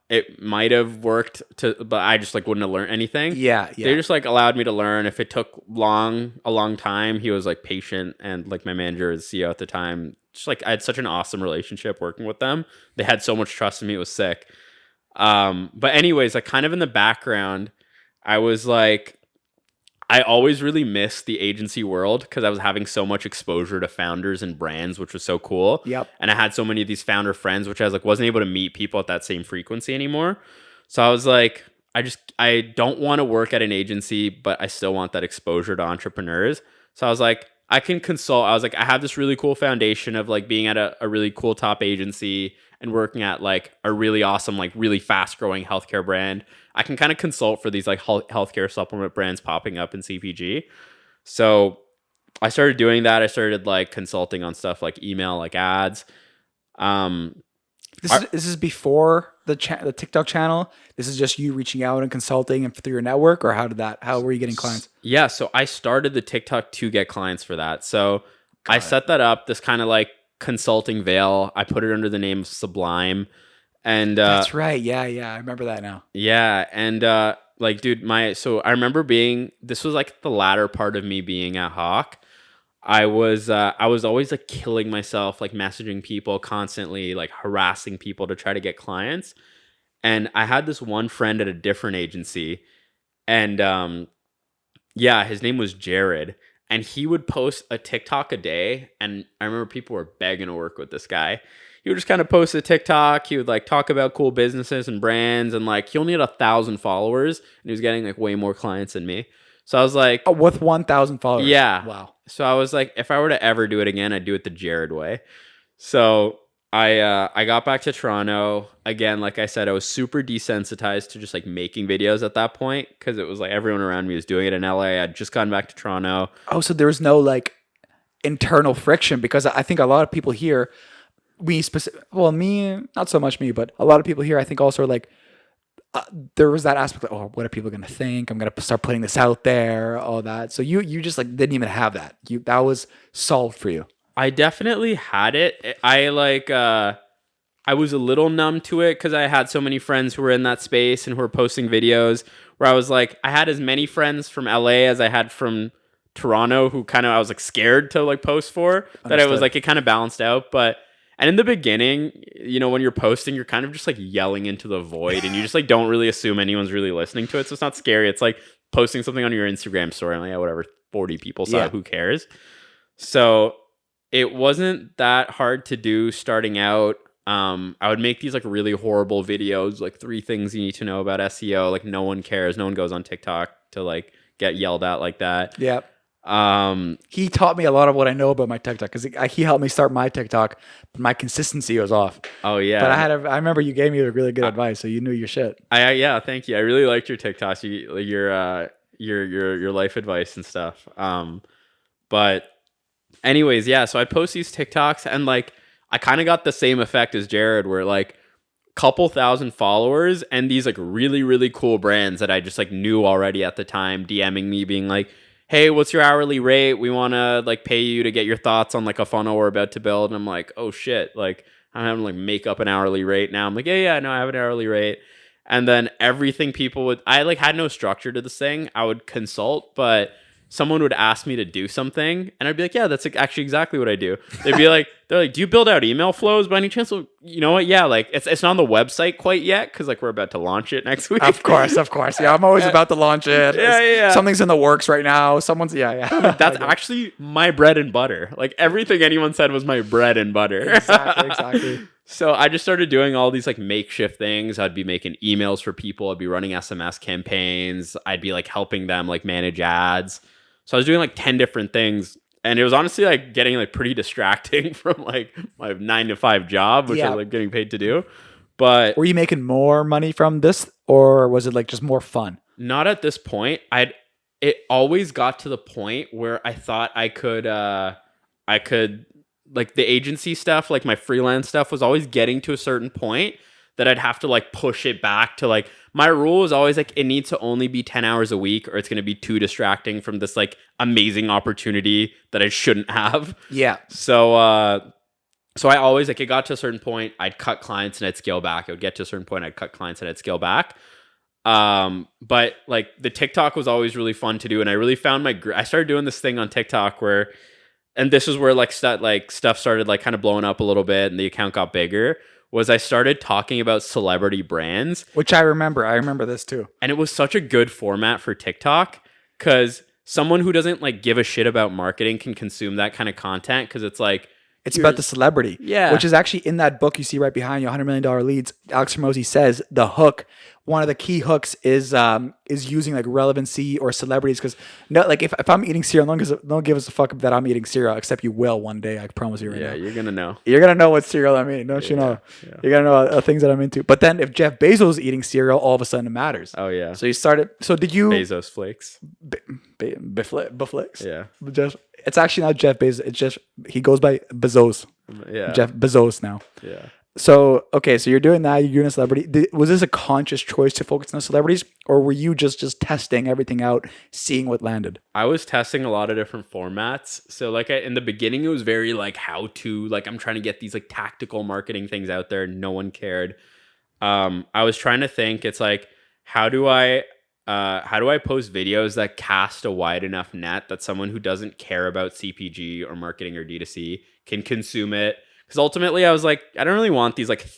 Speaker 2: it might have worked but I just like wouldn't have learned anything.
Speaker 1: Yeah.
Speaker 2: They just like allowed me to learn. If it took a long time, he was like patient, and like my manager was CEO at the time. Just like I had such an awesome relationship working with them. They had so much trust in me. It was sick. But anyways, like kind of in the background, I was like, I always really missed the agency world because I was having so much exposure to founders and brands, which was so cool.
Speaker 1: Yep.
Speaker 2: And I had so many of these founder friends, which I was like, wasn't able to meet people at that same frequency anymore. So I was like, I don't want to work at an agency, but I still want that exposure to entrepreneurs. So I was like, I can consult. I was like, I have this really cool foundation of like being at a really cool top agency and working at like a really awesome, like really fast growing healthcare brand. I can kind of consult for these like healthcare supplement brands popping up in CPG. So I started doing that. I started like consulting on stuff like email, like ads.
Speaker 1: This is before the TikTok channel. This is just you reaching out and consulting and through your network, or how were you getting clients?
Speaker 2: Yeah. So I started the TikTok to get clients for that. So I set that up, this kind of like consulting veil. I put it under the name Sublime. And
Speaker 1: that's right. Yeah. I remember that now.
Speaker 2: Yeah. And like, dude, so I remember this was like the latter part of me being at Hawk. I was always like killing myself, like messaging people constantly, like harassing people to try to get clients. And I had this one friend at a different agency, and his name was Jared, and he would post a TikTok a day. And I remember people were begging to work with this guy. He would just kind of post a TikTok. He would like talk about cool businesses and brands, and like he only had 1,000 followers, and he was getting like way more clients than me. So I was like,
Speaker 1: with 1,000 followers.
Speaker 2: Yeah.
Speaker 1: Wow.
Speaker 2: So I was like, if I were to ever do it again, I'd do it the Jared way. So I got back to Toronto again. Like I said, I was super desensitized to just like making videos at that point because it was like everyone around me was doing it in LA. I'd just gotten back to Toronto.
Speaker 1: Oh, so there was no like internal friction, because I think a lot of people here, me, not so much me, but a lot of people here, I think also are like, there was that aspect of, oh, what are people going to think? I'm going to start putting this out there, all that. So you just like didn't even have that. That was solved for you.
Speaker 2: I definitely had it. I was a little numb to it because I had so many friends who were in that space and who were posting videos where I was like, I had as many friends from LA as I had from Toronto who kind of, I was like scared to like post for. That it was like, it kind of balanced out. And in the beginning, you know, when you're posting, you're kind of just like yelling into the void and you just like don't really assume anyone's really listening to it. So it's not scary. It's like posting something on your Instagram story and like, yeah, whatever, 40 people saw it, who cares? So it wasn't that hard to do starting out. I would make these like really horrible videos, like 3 things you need to know about SEO. Like no one cares. No one goes on TikTok to like get yelled at like that.
Speaker 1: Yeah. He taught me a lot of what I know about my TikTok because he helped me start my TikTok, but my consistency was off.
Speaker 2: Oh yeah.
Speaker 1: But I remember you gave me really good advice, so you knew your shit.
Speaker 2: Yeah, thank you. I really liked your TikToks, your life advice and stuff. But anyways, yeah. So I post these TikToks and like I kind of got the same effect as Jared, where like couple thousand followers and these like really really cool brands that I just like knew already at the time DMing me being like, hey, what's your hourly rate? We want to like pay you to get your thoughts on like a funnel we're about to build. And I'm like, oh shit. Like I'm having to like make up an hourly rate now. I'm like, yeah, no, I have an hourly rate. And then everything I like had no structure to this thing. I would consult, but someone would ask me to do something and I'd be like, yeah, that's actually exactly what I do. They're like, do you build out email flows by any chance? Well, you know what? Yeah, like it's not on the website quite yet because like we're about to launch it next week.
Speaker 1: Of course. Yeah, I'm always about to launch it.
Speaker 2: Yeah.
Speaker 1: Something's in the works right now. Yeah.
Speaker 2: That's actually my bread and butter. Like everything anyone said was my bread and butter.
Speaker 1: Exactly.
Speaker 2: So I just started doing all these like makeshift things. I'd be making emails for people. I'd be running SMS campaigns. I'd be like helping them like manage ads. So I was doing like 10 different things. And it was honestly like getting like pretty distracting from like my 9-to-5 job, which I was like getting paid to do. But
Speaker 1: were you making more money from this, or was it like just more fun?
Speaker 2: Not at this point. It always got to the point where I thought I could like the agency stuff, like my freelance stuff was always getting to a certain point that I'd have to like push it back to like, my rule is always like, it needs to only be 10 hours a week or it's going to be too distracting from this like amazing opportunity that I shouldn't have.
Speaker 1: Yeah.
Speaker 2: So So I always like, it got to a certain point, I'd cut clients and I'd scale back. It would get to a certain point, I'd cut clients and I'd scale back. But like the TikTok was always really fun to do. And I really found I started doing this thing on TikTok where, and this is where like stuff started like kind of blowing up a little bit and the account got bigger, was I started talking about celebrity brands.
Speaker 1: Which I remember this too.
Speaker 2: And it was such a good format for TikTok because someone who doesn't like give a shit about marketing can consume that kind of content because it's like,
Speaker 1: it's about the celebrity.
Speaker 2: Yeah.
Speaker 1: Which is actually in that book you see right behind you, $100 Million Leads. Alex Hormozi says the hook, one of the key hooks is using like relevancy or celebrities. Because no, like if I'm eating cereal, don't give us a fuck that I'm eating cereal, except you will one day. I promise you right now.
Speaker 2: Yeah, you're going to know.
Speaker 1: You're going to know what cereal I'm eating, don't you know? Yeah. You're going to know things that I'm into. But then if Jeff Bezos is eating cereal, all of a sudden it matters.
Speaker 2: Oh, yeah.
Speaker 1: So you started, so did you...
Speaker 2: Bezos Flakes.
Speaker 1: Beflix?
Speaker 2: Yeah.
Speaker 1: It's actually not Jeff Bezos. It's just, he goes by Bezos.
Speaker 2: Yeah.
Speaker 1: Jeff Bezos now.
Speaker 2: Yeah.
Speaker 1: So, okay, so you're doing that, you're doing a celebrity. Was this a conscious choice to focus on celebrities, or were you just testing everything out, seeing what landed?
Speaker 2: I was testing a lot of different formats. So like in the beginning, it was very like how to, like I'm trying to get these like tactical marketing things out there. No one cared. I was trying to think, it's like, how do I post videos that cast a wide enough net that someone who doesn't care about CPG or marketing or D2C can consume it? Because ultimately I was like, I don't really want these like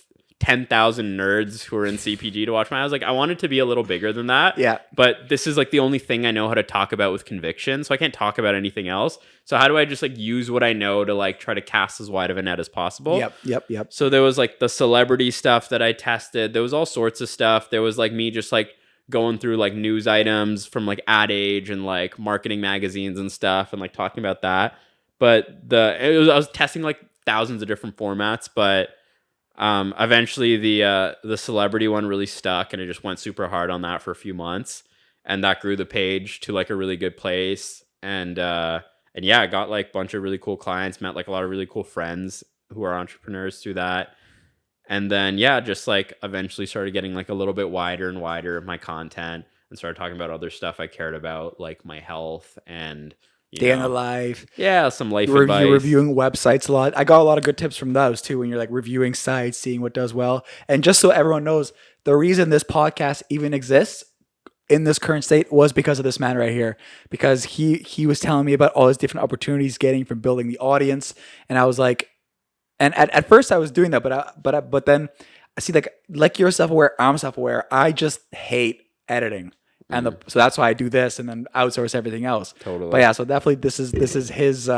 Speaker 2: 10,000 nerds who are in CPG to watch my. I was like, I want it to be a little bigger than that.
Speaker 1: Yeah.
Speaker 2: But this is like the only thing I know how to talk about with conviction. So I can't talk about anything else. So how do I just like use what I know to like try to cast as wide of a net as possible?
Speaker 1: Yep.
Speaker 2: So there was like the celebrity stuff that I tested. There was all sorts of stuff. There was like me just like going through like news items from like Ad Age and like marketing magazines and stuff and like talking about that. But I was testing like thousands of different formats, but eventually the celebrity one really stuck and I just went super hard on that for a few months and that grew the page to like a really good place. And yeah, I got like a bunch of really cool clients, met like a lot of really cool friends who are entrepreneurs through that. And then, yeah, just like eventually started getting like a little bit wider and wider of my content and started talking about other stuff I cared about, like my health and
Speaker 1: day in the life.
Speaker 2: Yeah, some life advice.
Speaker 1: You're reviewing websites a lot. I got a lot of good tips from those too when you're like reviewing sites, seeing what does well. And just so everyone knows, the reason this podcast even exists in this current state was because of this man right here. Because he was telling me about all his different opportunities getting from building the audience. And I was like, and at first I was doing that, but then I see like you're self-aware, I'm self-aware. I just hate editing, and so that's why I do this, and then outsource everything else.
Speaker 2: Totally.
Speaker 1: But yeah, so definitely this is his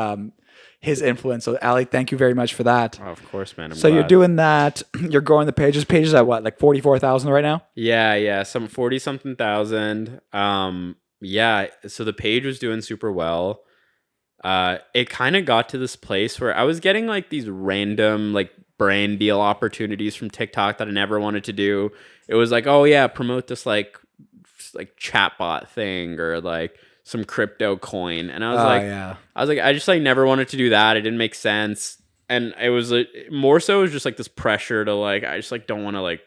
Speaker 1: influence. So Ali, thank you very much for that.
Speaker 2: Oh, of course, man. I'm
Speaker 1: so
Speaker 2: glad.
Speaker 1: You're doing that. You're growing the pages. Pages at what, like 44,000 right now?
Speaker 2: Yeah, some 40 something thousand. Yeah. So the page was doing super well. It kind of got to this place where I was getting like these random like brand deal opportunities from TikTok that I never wanted to do. It was like, oh yeah, promote this like chatbot thing or like some crypto coin. And I was I just like never wanted to do that. It didn't make sense. And it was more so it was just like this pressure to like, I just like don't want to like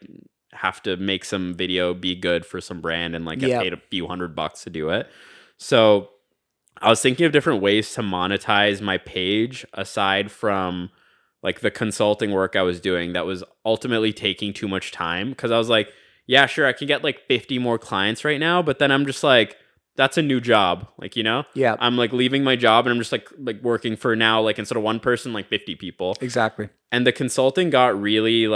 Speaker 2: have to make some video be good for some brand and like get paid a few $100 to do it. So I was thinking of different ways to monetize my page aside from like the consulting work I was doing that was ultimately taking too much time. Cause I was like, yeah, sure, I can get like 50 more clients right now, but then I'm just like, that's a new job. Like, you know, I'm like leaving my job and I'm just like working for now, like instead of one person, like 50 people.
Speaker 1: Exactly.
Speaker 2: And the consulting got really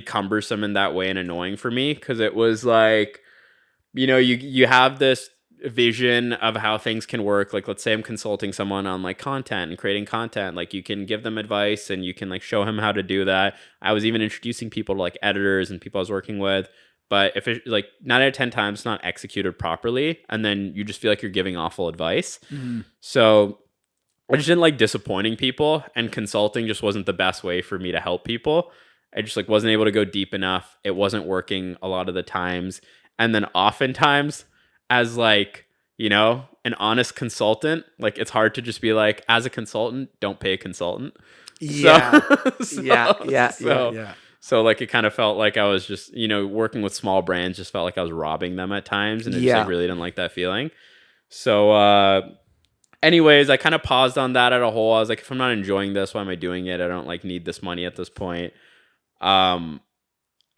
Speaker 2: cumbersome in that way and annoying for me. Cause it was like, you know, you have this vision of how things can work. Like, let's say I'm consulting someone on like content and creating content. Like you can give them advice and you can like show him how to do that. I was even introducing people to like editors and people I was working with. But if it like 9 out of 10 times it's not executed properly, and then you just feel like you're giving awful advice. Mm-hmm. So I just didn't like disappointing people, and consulting just wasn't the best way for me to help people. I just like wasn't able to go deep enough. It wasn't working a lot of the times. And then oftentimes as like, you know, an honest consultant, like it's hard to just be like, as a consultant, don't pay a consultant.
Speaker 1: Yeah.
Speaker 2: So like it kind of felt like I was just, you know, working with small brands just felt like I was robbing them at times, and I just like really didn't like that feeling. So anyways, I kind of paused on that at a whole. I was like, if I'm not enjoying this, why am I doing it? I don't like need this money at this point. I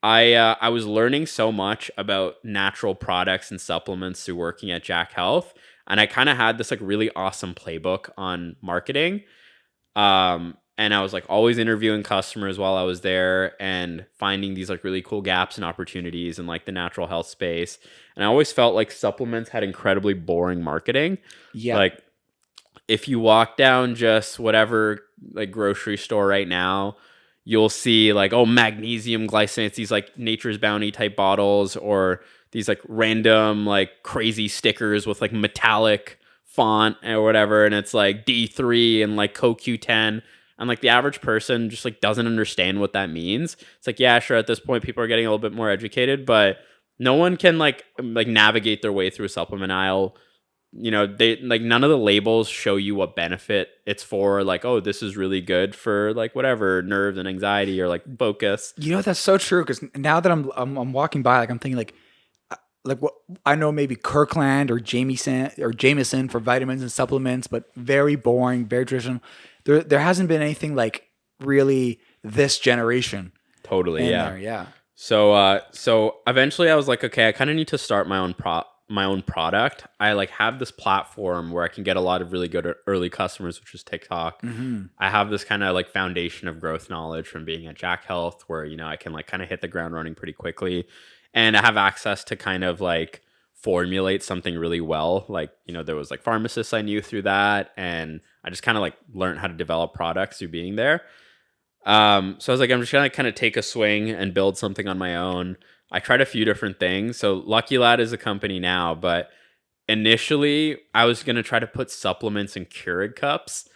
Speaker 2: was learning so much about natural products and supplements through working at Jack Health, and I kind of had this like really awesome playbook on marketing. And I was like always interviewing customers while I was there and finding these like really cool gaps and opportunities in like the natural health space. And I always felt like supplements had incredibly boring marketing.
Speaker 1: Yeah.
Speaker 2: Like if you walk down just whatever like grocery store right now, you'll see like, oh, magnesium glycinate, these like Nature's Bounty type bottles, or these like random like crazy stickers with like metallic font or whatever. And it's like D3 and like CoQ10. And like the average person just like doesn't understand what that means. It's like, yeah, sure, at this point people are getting a little bit more educated, but no one can like navigate their way through a supplement aisle. You know, they like none of the labels show you what benefit it's for. Like, oh, this is really good for like whatever nerves and anxiety or like focus.
Speaker 1: You know, that's so true, because now that I'm walking by, like I'm thinking like what I know, maybe Kirkland or Jameson for vitamins and supplements, but very boring, very traditional. There hasn't been anything like really this generation.
Speaker 2: Totally, yeah.
Speaker 1: There, yeah.
Speaker 2: So eventually I was like, okay, I kind of need to start my own product. I like have this platform where I can get a lot of really good early customers, which is TikTok.
Speaker 1: Mm-hmm.
Speaker 2: I have this kind of like foundation of growth knowledge from being at Jack Health, where, you know, I can like kind of hit the ground running pretty quickly. And I have access to kind of like formulate something really well. Like, you know, there was like pharmacists I knew through that. And I just kind of like learned how to develop products through being there. So I was like, I'm just going to kind of take a swing and build something on my own. I tried a few different things. So Lucky Lad is a company now, but initially I was going to try to put supplements in Keurig cups.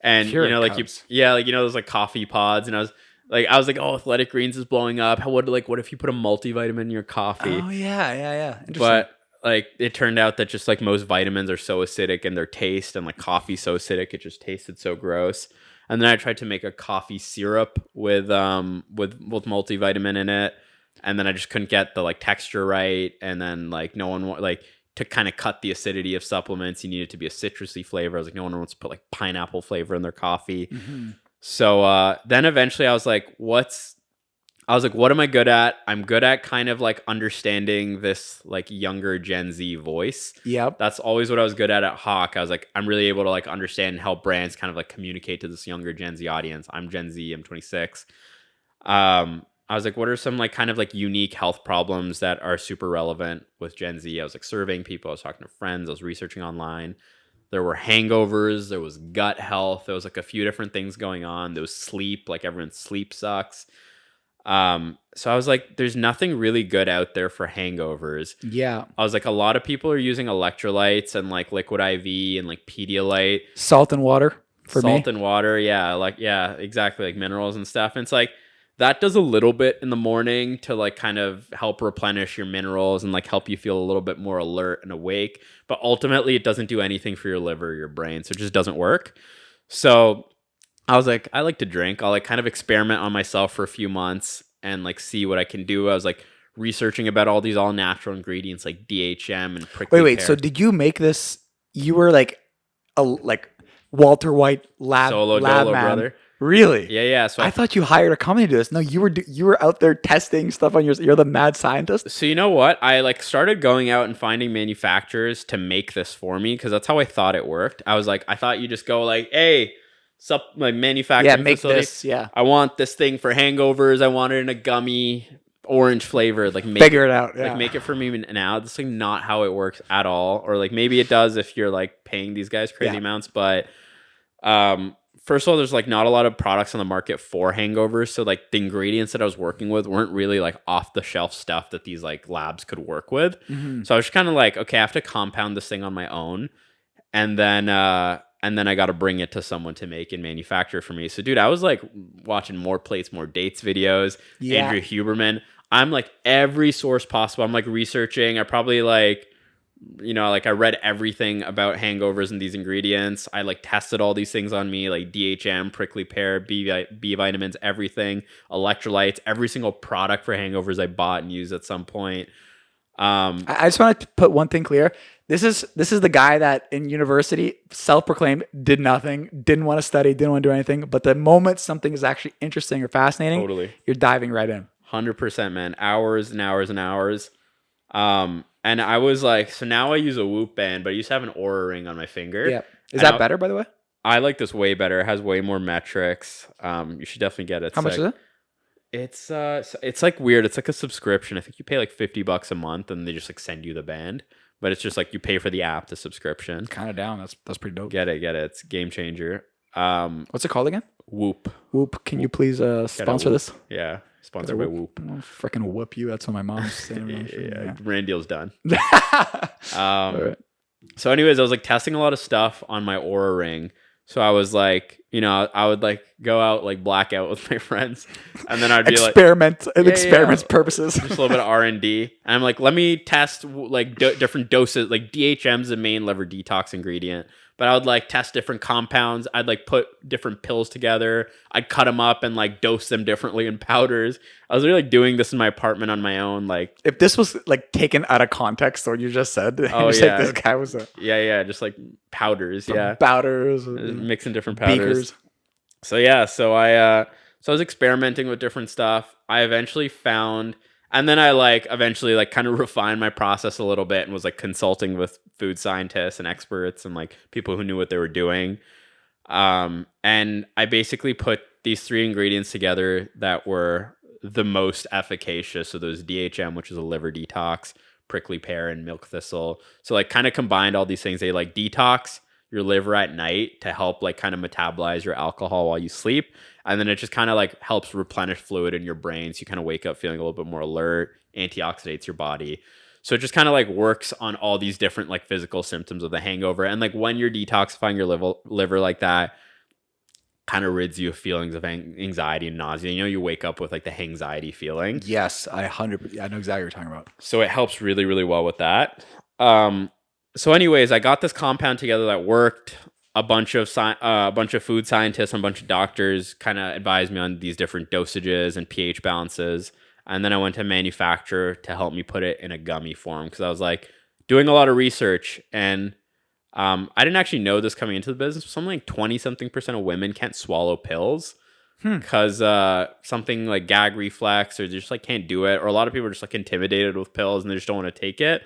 Speaker 2: And,
Speaker 1: Keurig
Speaker 2: you know, like,
Speaker 1: cups.
Speaker 2: like, you know, those like coffee pods. And I was like, oh, Athletic Greens is blowing up. What if you put a multivitamin in your coffee?
Speaker 1: Oh yeah. Interesting.
Speaker 2: But like it turned out that just like most vitamins are so acidic in their taste, and like coffee so acidic, it just tasted so gross. And then I tried to make a coffee syrup with multivitamin in it, and then I just couldn't get the like texture right. And then like no one like to kind of cut the acidity of supplements, you need it to be a citrusy flavor. I was like, no one wants to put like pineapple flavor in their coffee.
Speaker 1: Mm-hmm.
Speaker 2: So then eventually I was like, what am I good at? I'm good at kind of like understanding this like younger Gen Z voice.
Speaker 1: Yep.
Speaker 2: That's always what I was good at Hawk. I was like, I'm really able to like understand and help brands kind of like communicate to this younger Gen Z audience. I'm Gen Z, I'm 26. I was like, what are some like kind of like unique health problems that are super relevant with Gen Z? I was like surveying people, I was talking to friends, I was researching online. There were hangovers, there was gut health, there was like a few different things going on. There was sleep, like everyone's sleep sucks. So I was like, there's nothing really good out there for hangovers.
Speaker 1: Yeah.
Speaker 2: I was like, a lot of people are using electrolytes and like liquid IV and like Pedialyte.
Speaker 1: Salt and water for me.
Speaker 2: Salt and water, yeah. Like, yeah, exactly. Like minerals and stuff. And it's like, that does a little bit in the morning to like kind of help replenish your minerals and like help you feel a little bit more alert and awake. But ultimately, it doesn't do anything for your liver or your brain. So it just doesn't work. So I was like, I like to drink. I'll like kind of experiment on myself for a few months and like see what I can do. I was like researching about all these all natural ingredients like DHM and prickly
Speaker 1: Wait.
Speaker 2: pear.
Speaker 1: So did you make this? You were like Walter White lab
Speaker 2: Solo Dolo
Speaker 1: man.
Speaker 2: brother.
Speaker 1: Really?
Speaker 2: Yeah. So
Speaker 1: I thought you hired a company to do this. No, you were out there testing stuff on yours. You're the mad scientist.
Speaker 2: So you know what? I like started going out and finding manufacturers to make this for me because that's how I thought it worked. I was like, I thought you just go like, hey, my manufacturing
Speaker 1: make
Speaker 2: facility.
Speaker 1: this. Yeah,
Speaker 2: I want this thing for hangovers. I want it in a gummy orange flavor. Like
Speaker 1: figure it out. Yeah.
Speaker 2: Like make it for me now. This is like not how it works at all. Or like maybe it does if you're like paying these guys crazy amounts. But first of all, there's like not a lot of products on the market for hangovers. So like the ingredients that I was working with weren't really like off the shelf stuff that these like labs could work with.
Speaker 1: Mm-hmm.
Speaker 2: So I was just kind of like, okay, I have to compound this thing on my own. And then I got to bring it to someone to make and manufacture for me. So dude, I was like watching More Plates, More Dates videos, Andrew Huberman. I'm like every source possible. I'm like researching. I probably like, you know, like I read everything about hangovers and these ingredients. I like tested all these things on me, like DHM, prickly pear, B vitamins, everything, electrolytes, every single product for hangovers I bought and used at some point.
Speaker 1: I just want to put one thing clear. This is the guy that in university self-proclaimed did nothing, didn't want to study, didn't want to do anything. But the moment something is actually interesting or fascinating, you're diving right in.
Speaker 2: 100%, man. Hours and hours and hours. And I was like, so now I use a Whoop band, but I used to have an Oura ring on my finger.
Speaker 1: Yeah. Is that better, by the way?
Speaker 2: I like this way better. It has way more metrics. You should definitely get it.
Speaker 1: How much is it?
Speaker 2: It's like weird. It's like a subscription. I think you pay like $50 a month, and they just like send you the band. But it's just like you pay for the app, the subscription.
Speaker 1: Kind of down. That's pretty dope.
Speaker 2: Get it. It's a game changer.
Speaker 1: What's it called again?
Speaker 2: Whoop.
Speaker 1: Whoop. Can you please sponsor this?
Speaker 2: Yeah. Sponsored by Whoop.
Speaker 1: I'll freaking whoop you. That's what my mom's saying.
Speaker 2: Yeah. Brand deal's done.
Speaker 1: All right.
Speaker 2: So anyways, I was like testing a lot of stuff on my Oura ring. So I was like, I would like go out, like black out with my friends, and then I'd be
Speaker 1: experiment purposes.
Speaker 2: Just a little bit of R&D. And I'm like, let me test like different doses. Like DHM's the main liver detox ingredient, but I would like test different compounds. I'd like put different pills together. I'd cut them up and like dose them differently in powders. I was really like doing this in my apartment on my own. Like
Speaker 1: if this was like taken out of context, what you just said,
Speaker 2: like,
Speaker 1: this guy was
Speaker 2: just like powders,
Speaker 1: powders,
Speaker 2: mixing different powders.
Speaker 1: Beakers.
Speaker 2: So I was experimenting with different stuff. I eventually found, and then I like eventually like kind of refined my process a little bit and was like consulting with food scientists and experts and like people who knew what they were doing. And I basically put these 3 ingredients together that were the most efficacious. So there's DHM, which is a liver detox, prickly pear, and milk thistle. So like kind of combined all these things. They like detox your liver at night to help like kind of metabolize your alcohol while you sleep. And then it just kind of like helps replenish fluid in your brain. So you kind of wake up feeling a little bit more alert, antioxidates your body. So it just kind of like works on all these different like physical symptoms of the hangover. And like when you're detoxifying your liver like that, kind of rids you of feelings of anxiety and nausea. You wake up with like the anxiety feeling.
Speaker 1: Yes, I know exactly what you're talking about.
Speaker 2: So it helps really, really well with that. So anyways, I got this compound together that worked. A bunch of food scientists and a bunch of doctors kind of advised me on these different dosages and pH balances. And then I went to a manufacturer to help me put it in a gummy form because I was like doing a lot of research. And I didn't actually know this coming into the business. Something like 20-something% of women can't swallow pills because something like gag reflex, or they just like can't do it. Or a lot of people are just like intimidated with pills and they just don't want to take it.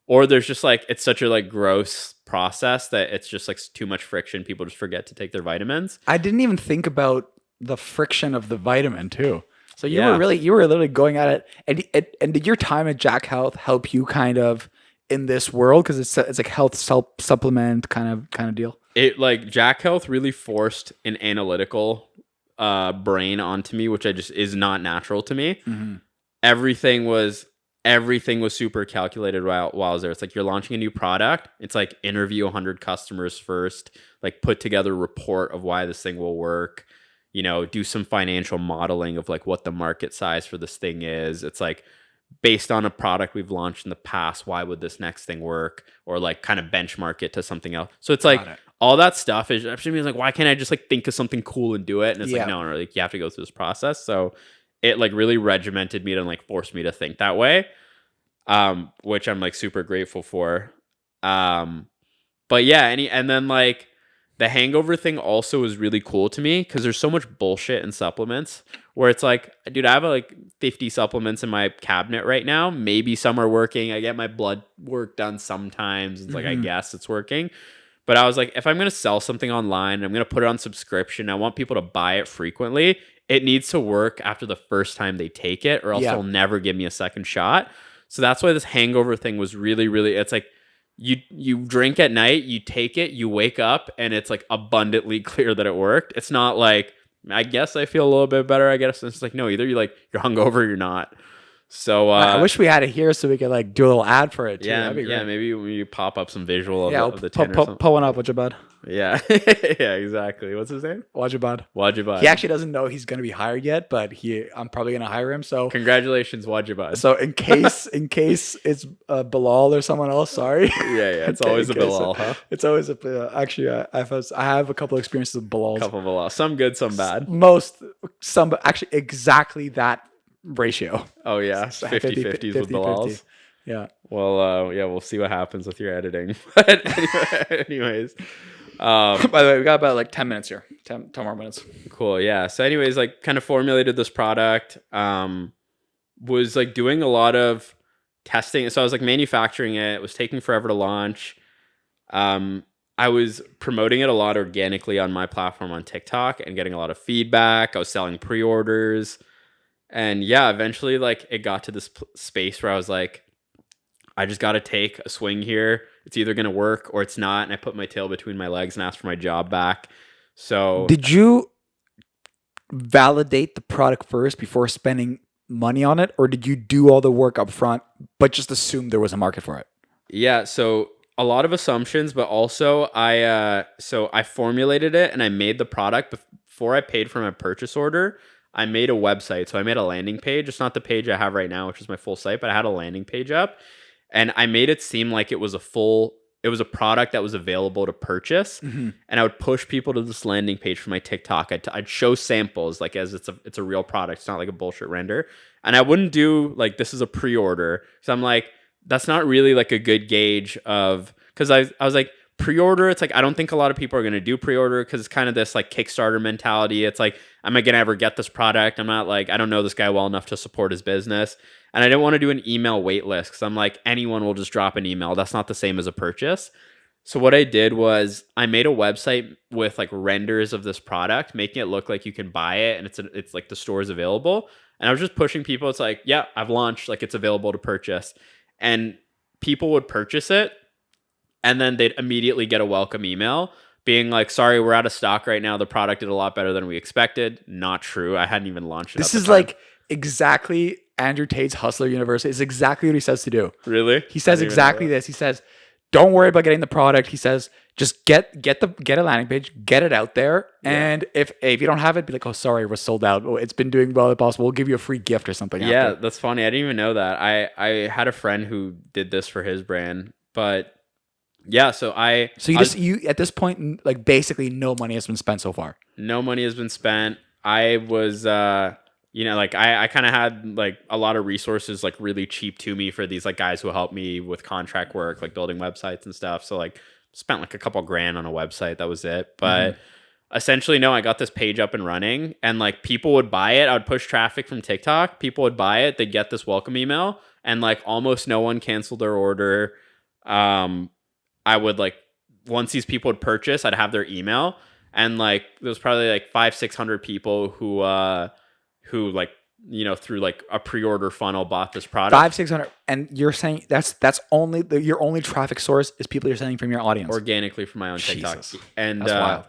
Speaker 2: Or there's just like, it's such a like gross process that it's just like too much friction. People just forget to take their vitamins.
Speaker 1: I didn't even think about the friction of the vitamin too. So you were literally going at it. And did your time at Jack Health help you kind of in this world? Because it's like health supplement kind of deal.
Speaker 2: It like Jack Health really forced an analytical brain onto me, which is not natural to me. Mm-hmm. Everything was super calculated while I was there. It's like you're launching a new product. It's like interview 100 customers first, like put together a report of why this thing will work, do some financial modeling of like what the market size for this thing is. It's like based on a product we've launched in the past, why would this next thing work? Or like kind of benchmark it to something else. So it's like all that stuff is actually like, why can't I just like think of something cool and do it? And it's like, no, like you have to go through this process. So it like really regimented me and like forced me to think that way, which I'm like super grateful for. But yeah, and then like the hangover thing also is really cool to me because there's so much bullshit in supplements where it's like, dude, I have like 50 supplements in my cabinet right now. Maybe some are working. I get my blood work done sometimes. It's like, I guess it's working. But I was like, if I'm going to sell something online, I'm going to put it on subscription. I want people to buy it frequently. It needs to work after the first time they take it, or else they'll never give me a second shot. So that's why this hangover thing was really, really, it's like you drink at night, you take it, you wake up, and it's like abundantly clear that it worked. It's not like, I guess I feel a little bit better, I guess. It's like, no, either you're hungover or you're not. So
Speaker 1: I wish we had it here so we could like do a little ad for it too.
Speaker 2: Yeah, maybe we pop up some visual of the tin or something.
Speaker 1: Pull one up, Wajibad.
Speaker 2: Yeah, yeah, exactly. What's his name?
Speaker 1: Wajibad. He actually doesn't know he's going to be hired yet, but I'm probably going to hire him. So
Speaker 2: congratulations, Wajibad.
Speaker 1: So in case it's Bilal or someone else, sorry.
Speaker 2: Yeah, it's always a Bilal, huh?
Speaker 1: It's always actually I have a couple experiences with Bilals.
Speaker 2: Couple of Bilal, some good, some bad.
Speaker 1: Actually exactly that ratio.
Speaker 2: Oh yeah, 50-50s with Bilals.
Speaker 1: Yeah.
Speaker 2: Well, yeah, we'll see what happens with your editing. But anyways,
Speaker 1: By the way, we got about like 10 minutes here. 10 more minutes.
Speaker 2: Cool. Yeah. So anyways, like kind of formulated this product, was like doing a lot of testing. So I was like manufacturing it. It was taking forever to launch. I was promoting it a lot organically on my platform on TikTok and getting a lot of feedback. I was selling pre-orders. And yeah, eventually like it got to this space where I was like, I just got to take a swing here. It's either going to work or it's not. And I put my tail between my legs and asked for my job back. So
Speaker 1: did you validate the product first before spending money on it? Or did you do all the work up front, but just assume there was a market for it?
Speaker 2: Yeah. So a lot of assumptions, but also I formulated it and I made the product before I paid for my purchase order. I made a website. So I made a landing page. It's not the page I have right now, which is my full site, but I had a landing page up. And I made it seem like it was a product that was available to purchase. Mm-hmm. And I would push people to this landing page for my TikTok. I'd show samples like as it's a real product. It's not like a bullshit render. And I wouldn't do like, this is a pre-order. So I'm like, that's not really like a good gauge of, because I was like, pre-order, it's like, I don't think a lot of people are going to do pre-order because it's kind of this like Kickstarter mentality. It's like, am I going to ever get this product? I'm not like, I don't know this guy well enough to support his business. And I didn't want to do an email wait list because I'm like, anyone will just drop an email. That's not the same as a purchase. So what I did was I made a website with like renders of this product, making it look like you can buy it and it's like the store is available. And I was just pushing people. It's like, yeah, I've launched, like it's available to purchase. And people would purchase it. And then they'd immediately get a welcome email being like, sorry, we're out of stock right now. The product did a lot better than we expected. Not true. I hadn't even launched it.
Speaker 1: This is like exactly Andrew Tate's Hustler University. It's exactly what he says to do.
Speaker 2: Really?
Speaker 1: He says exactly this. He says, don't worry about getting the product. He says, just get a landing page, get it out there. Yeah. And if you don't have it, be like, oh, sorry, we're sold out. Oh, it's been doing well as possible. We'll give you a free gift or something.
Speaker 2: Yeah, after. That's funny. I didn't even know that. I had a friend who did this for his brand, but yeah, so you
Speaker 1: at this point, like basically no money has been spent so far.
Speaker 2: No money has been spent. I was, like I kind of had like a lot of resources like really cheap to me for these like guys who helped me with contract work, like building websites and stuff. So like spent like a couple grand on a website. That was it. But essentially, no, I got this page up and running and like people would buy it. I would push traffic from TikTok. People would buy it. They'd get this welcome email and like almost no one canceled their order. I would like, once these people would purchase, I'd have their email. And like, there was probably like 500-600 people who like, through like a pre-order funnel bought this product.
Speaker 1: 500-600. And you're saying that's only your only traffic source is people you're sending from your audience.
Speaker 2: Organically from my own TikTok.
Speaker 1: Jesus.
Speaker 2: And
Speaker 1: that's wild.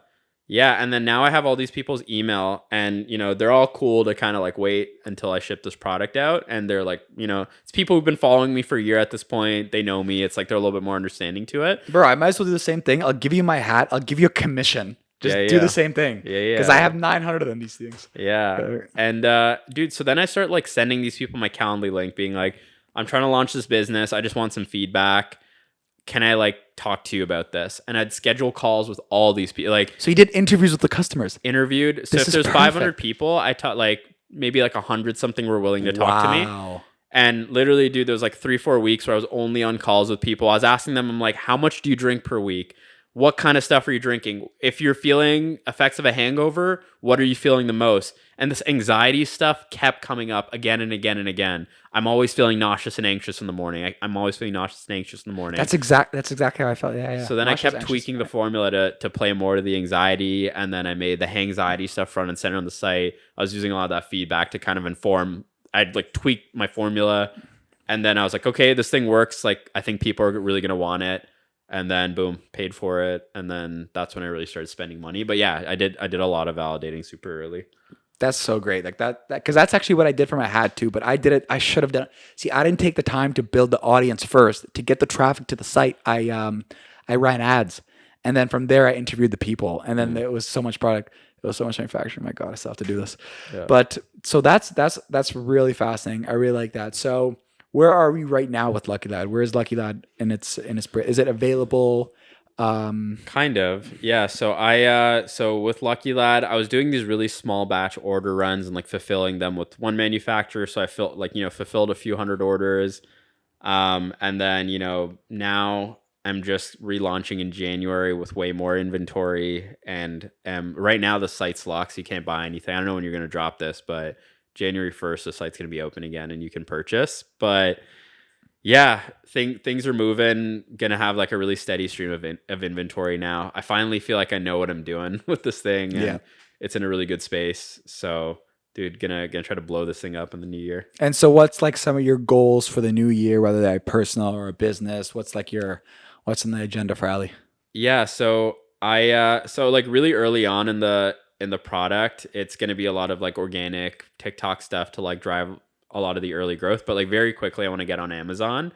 Speaker 2: Yeah. And then now I have all these people's email and, they're all cool to kind of like wait until I ship this product out. And they're like, it's people who've been following me for a year at this point. They know me. It's like, they're a little bit more understanding to it.
Speaker 1: Bro, I might as well do the same thing. I'll give you my hat. I'll give you a commission. Just do the same thing.
Speaker 2: Yeah.
Speaker 1: Because I have 900 of them, these things.
Speaker 2: Yeah. And dude, so then I start like sending these people my Calendly link being like, I'm trying to launch this business. I just want some feedback. Can I like talk to you about this? And I'd schedule calls with all these people. Like,
Speaker 1: so you did interviews with the customers.
Speaker 2: Interviewed. So if there's 500 people, I taught like maybe like 100 something were willing to talk to me. And literally, dude, there was like 3-4 weeks where I was only on calls with people. I was asking them, I'm like, how much do you drink per week? What kind of stuff are you drinking? If you're feeling effects of a hangover, what are you feeling the most? And this anxiety stuff kept coming up again and again and again. I'm always feeling nauseous and anxious in the morning. I'm always feeling nauseous and anxious in the morning.
Speaker 1: That's exactly how I felt. Yeah.
Speaker 2: So then nauseous, I kept tweaking the formula to play more to the anxiety. And then I made the anxiety stuff front and center on the site. I was using a lot of that feedback to kind of inform. I'd like tweak my formula. And then I was like, okay, this thing works. Like, I think people are really going to want it. And then boom, paid for it. And then that's when I really started spending money. But yeah, I did a lot of validating super early.
Speaker 1: That's so great. Like that, because that's actually what I did for my hat too. But I did it. I should have done it. See, I didn't take the time to build the audience first to get the traffic to the site. I ran ads, and then from there I interviewed the people, and then it was so much product. It was so much manufacturing. My God, I still have to do this. Yeah. But so that's really fascinating. I really like that. So where are we right now with Lucky Lad? Where is Lucky Lad in its is it available?
Speaker 2: Kind of, yeah. So with Lucky Lad, I was doing these really small batch order runs and like fulfilling them with one manufacturer. So I fulfilled a few hundred orders. And then, now I'm just relaunching in January with way more inventory. And right now the site's locked, so you can't buy anything. I don't know when you're going to drop this, but January 1st, the site's going to be open again and you can purchase. But yeah, things are moving. Gonna have like a really steady stream of inventory now. I finally feel like I know what I'm doing with this thing, and it's in a really good space. So, dude, gonna try to blow this thing up in the new year.
Speaker 1: And so, what's like some of your goals for the new year, whether they're personal or a business? What's on the agenda for Ali?
Speaker 2: Yeah, so so like really early on in the product, it's gonna be a lot of like organic TikTok stuff to like drive a lot of the early growth, but like very quickly I want to get on Amazon.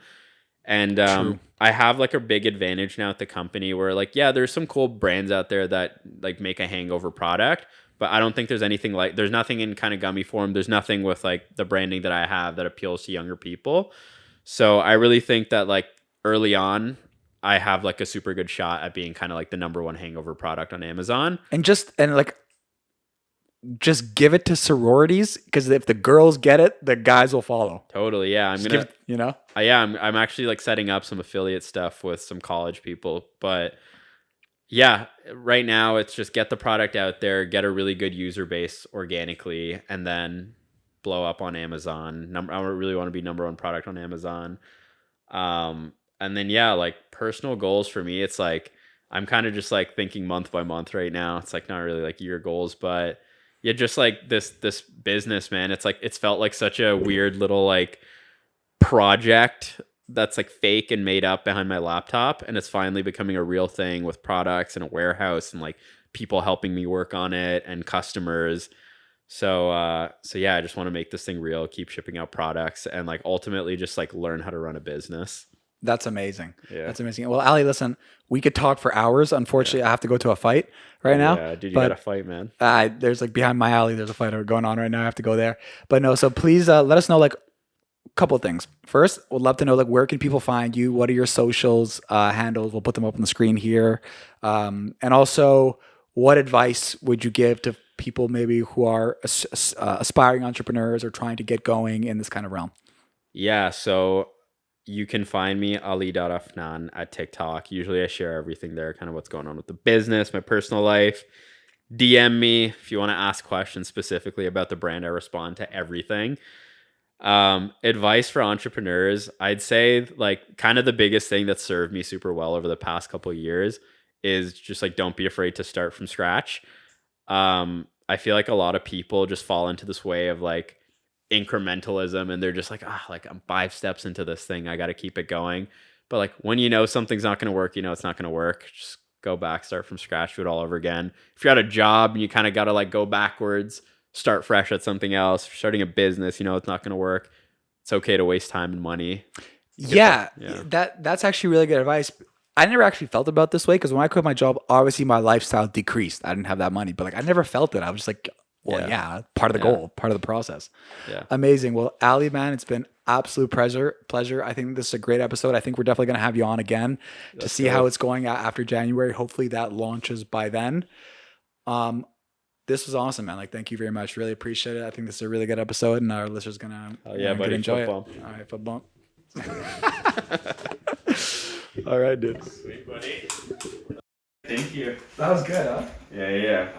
Speaker 2: And I have like a big advantage now at the company where like, yeah, there's some cool brands out there that like make a hangover product, but I don't think there's nothing in kind of gummy form. There's nothing with like the branding that I have that appeals to younger people. So I really think that like early on, I have like a super good shot at being kind of like the number one hangover product on Amazon.
Speaker 1: And just give it to sororities, because if the girls get it, the guys will follow.
Speaker 2: Totally, yeah. I'm actually like setting up some affiliate stuff with some college people, but yeah, right now it's just get the product out there, get a really good user base organically, and then blow up on Amazon. I really want to be number one product on Amazon. And then yeah, like personal goals for me, it's like I'm kind of just like thinking month by month right now. It's like not really like year goals, but yeah, just like this business, man. It's like it's felt like such a weird little like project that's like fake and made up behind my laptop, and it's finally becoming a real thing with products and a warehouse and like people helping me work on it and customers. So yeah, I just want to make this thing real, keep shipping out products, and like ultimately just like learn how to run a business.
Speaker 1: That's amazing. Yeah. That's amazing. Well, Ali, listen, we could talk for hours. Unfortunately, I have to go to a fight right now.
Speaker 2: Yeah, dude, you got a fight, man.
Speaker 1: There's like behind my alley, there's a fight going on right now. I have to go there. But no, so please let us know like a couple of things. First, we'd love to know like where can people find you? What are your socials handles? We'll put them up on the screen here. And also, what advice would you give to people maybe who are aspiring entrepreneurs or trying to get going in this kind of realm?
Speaker 2: Yeah, so you can find me Ali.Afnan at TikTok. Usually I share everything there, kind of what's going on with the business, my personal life. DM me if you want to ask questions specifically about the brand. I respond to everything. Advice for entrepreneurs, I'd say like kind of the biggest thing that served me super well over the past couple of years is just like don't be afraid to start from scratch. I feel like a lot of people just fall into this way of like incrementalism, and they're just like, like I'm 5 steps into this thing, I got to keep it going. But like when something's not going to work, it's not going to work. Just go back, start from scratch, do it all over again. If you're at a job and you kind of got to like go backwards, start fresh at something else. If you're starting a business, it's not going to work. It's okay to waste time and money. That's actually really good advice. I never actually felt about this way, because when I quit my job, obviously my lifestyle decreased. I didn't have that money, but like I never felt it. I was just like, well, part of the goal, part of the process. Yeah. Amazing. Well, Ali, man, it's been absolute pleasure. I think this is a great episode. I think we're definitely going to have you on again to see how it's going after January. Hopefully that launches by then. This was awesome, man. Like, thank you very much. Really appreciate it. I think this is a really good episode, and our listeners gonna enjoy it. All right, foot bump. All right, dude. Sweet, buddy. Thank you.
Speaker 1: That was good, huh?
Speaker 2: Yeah.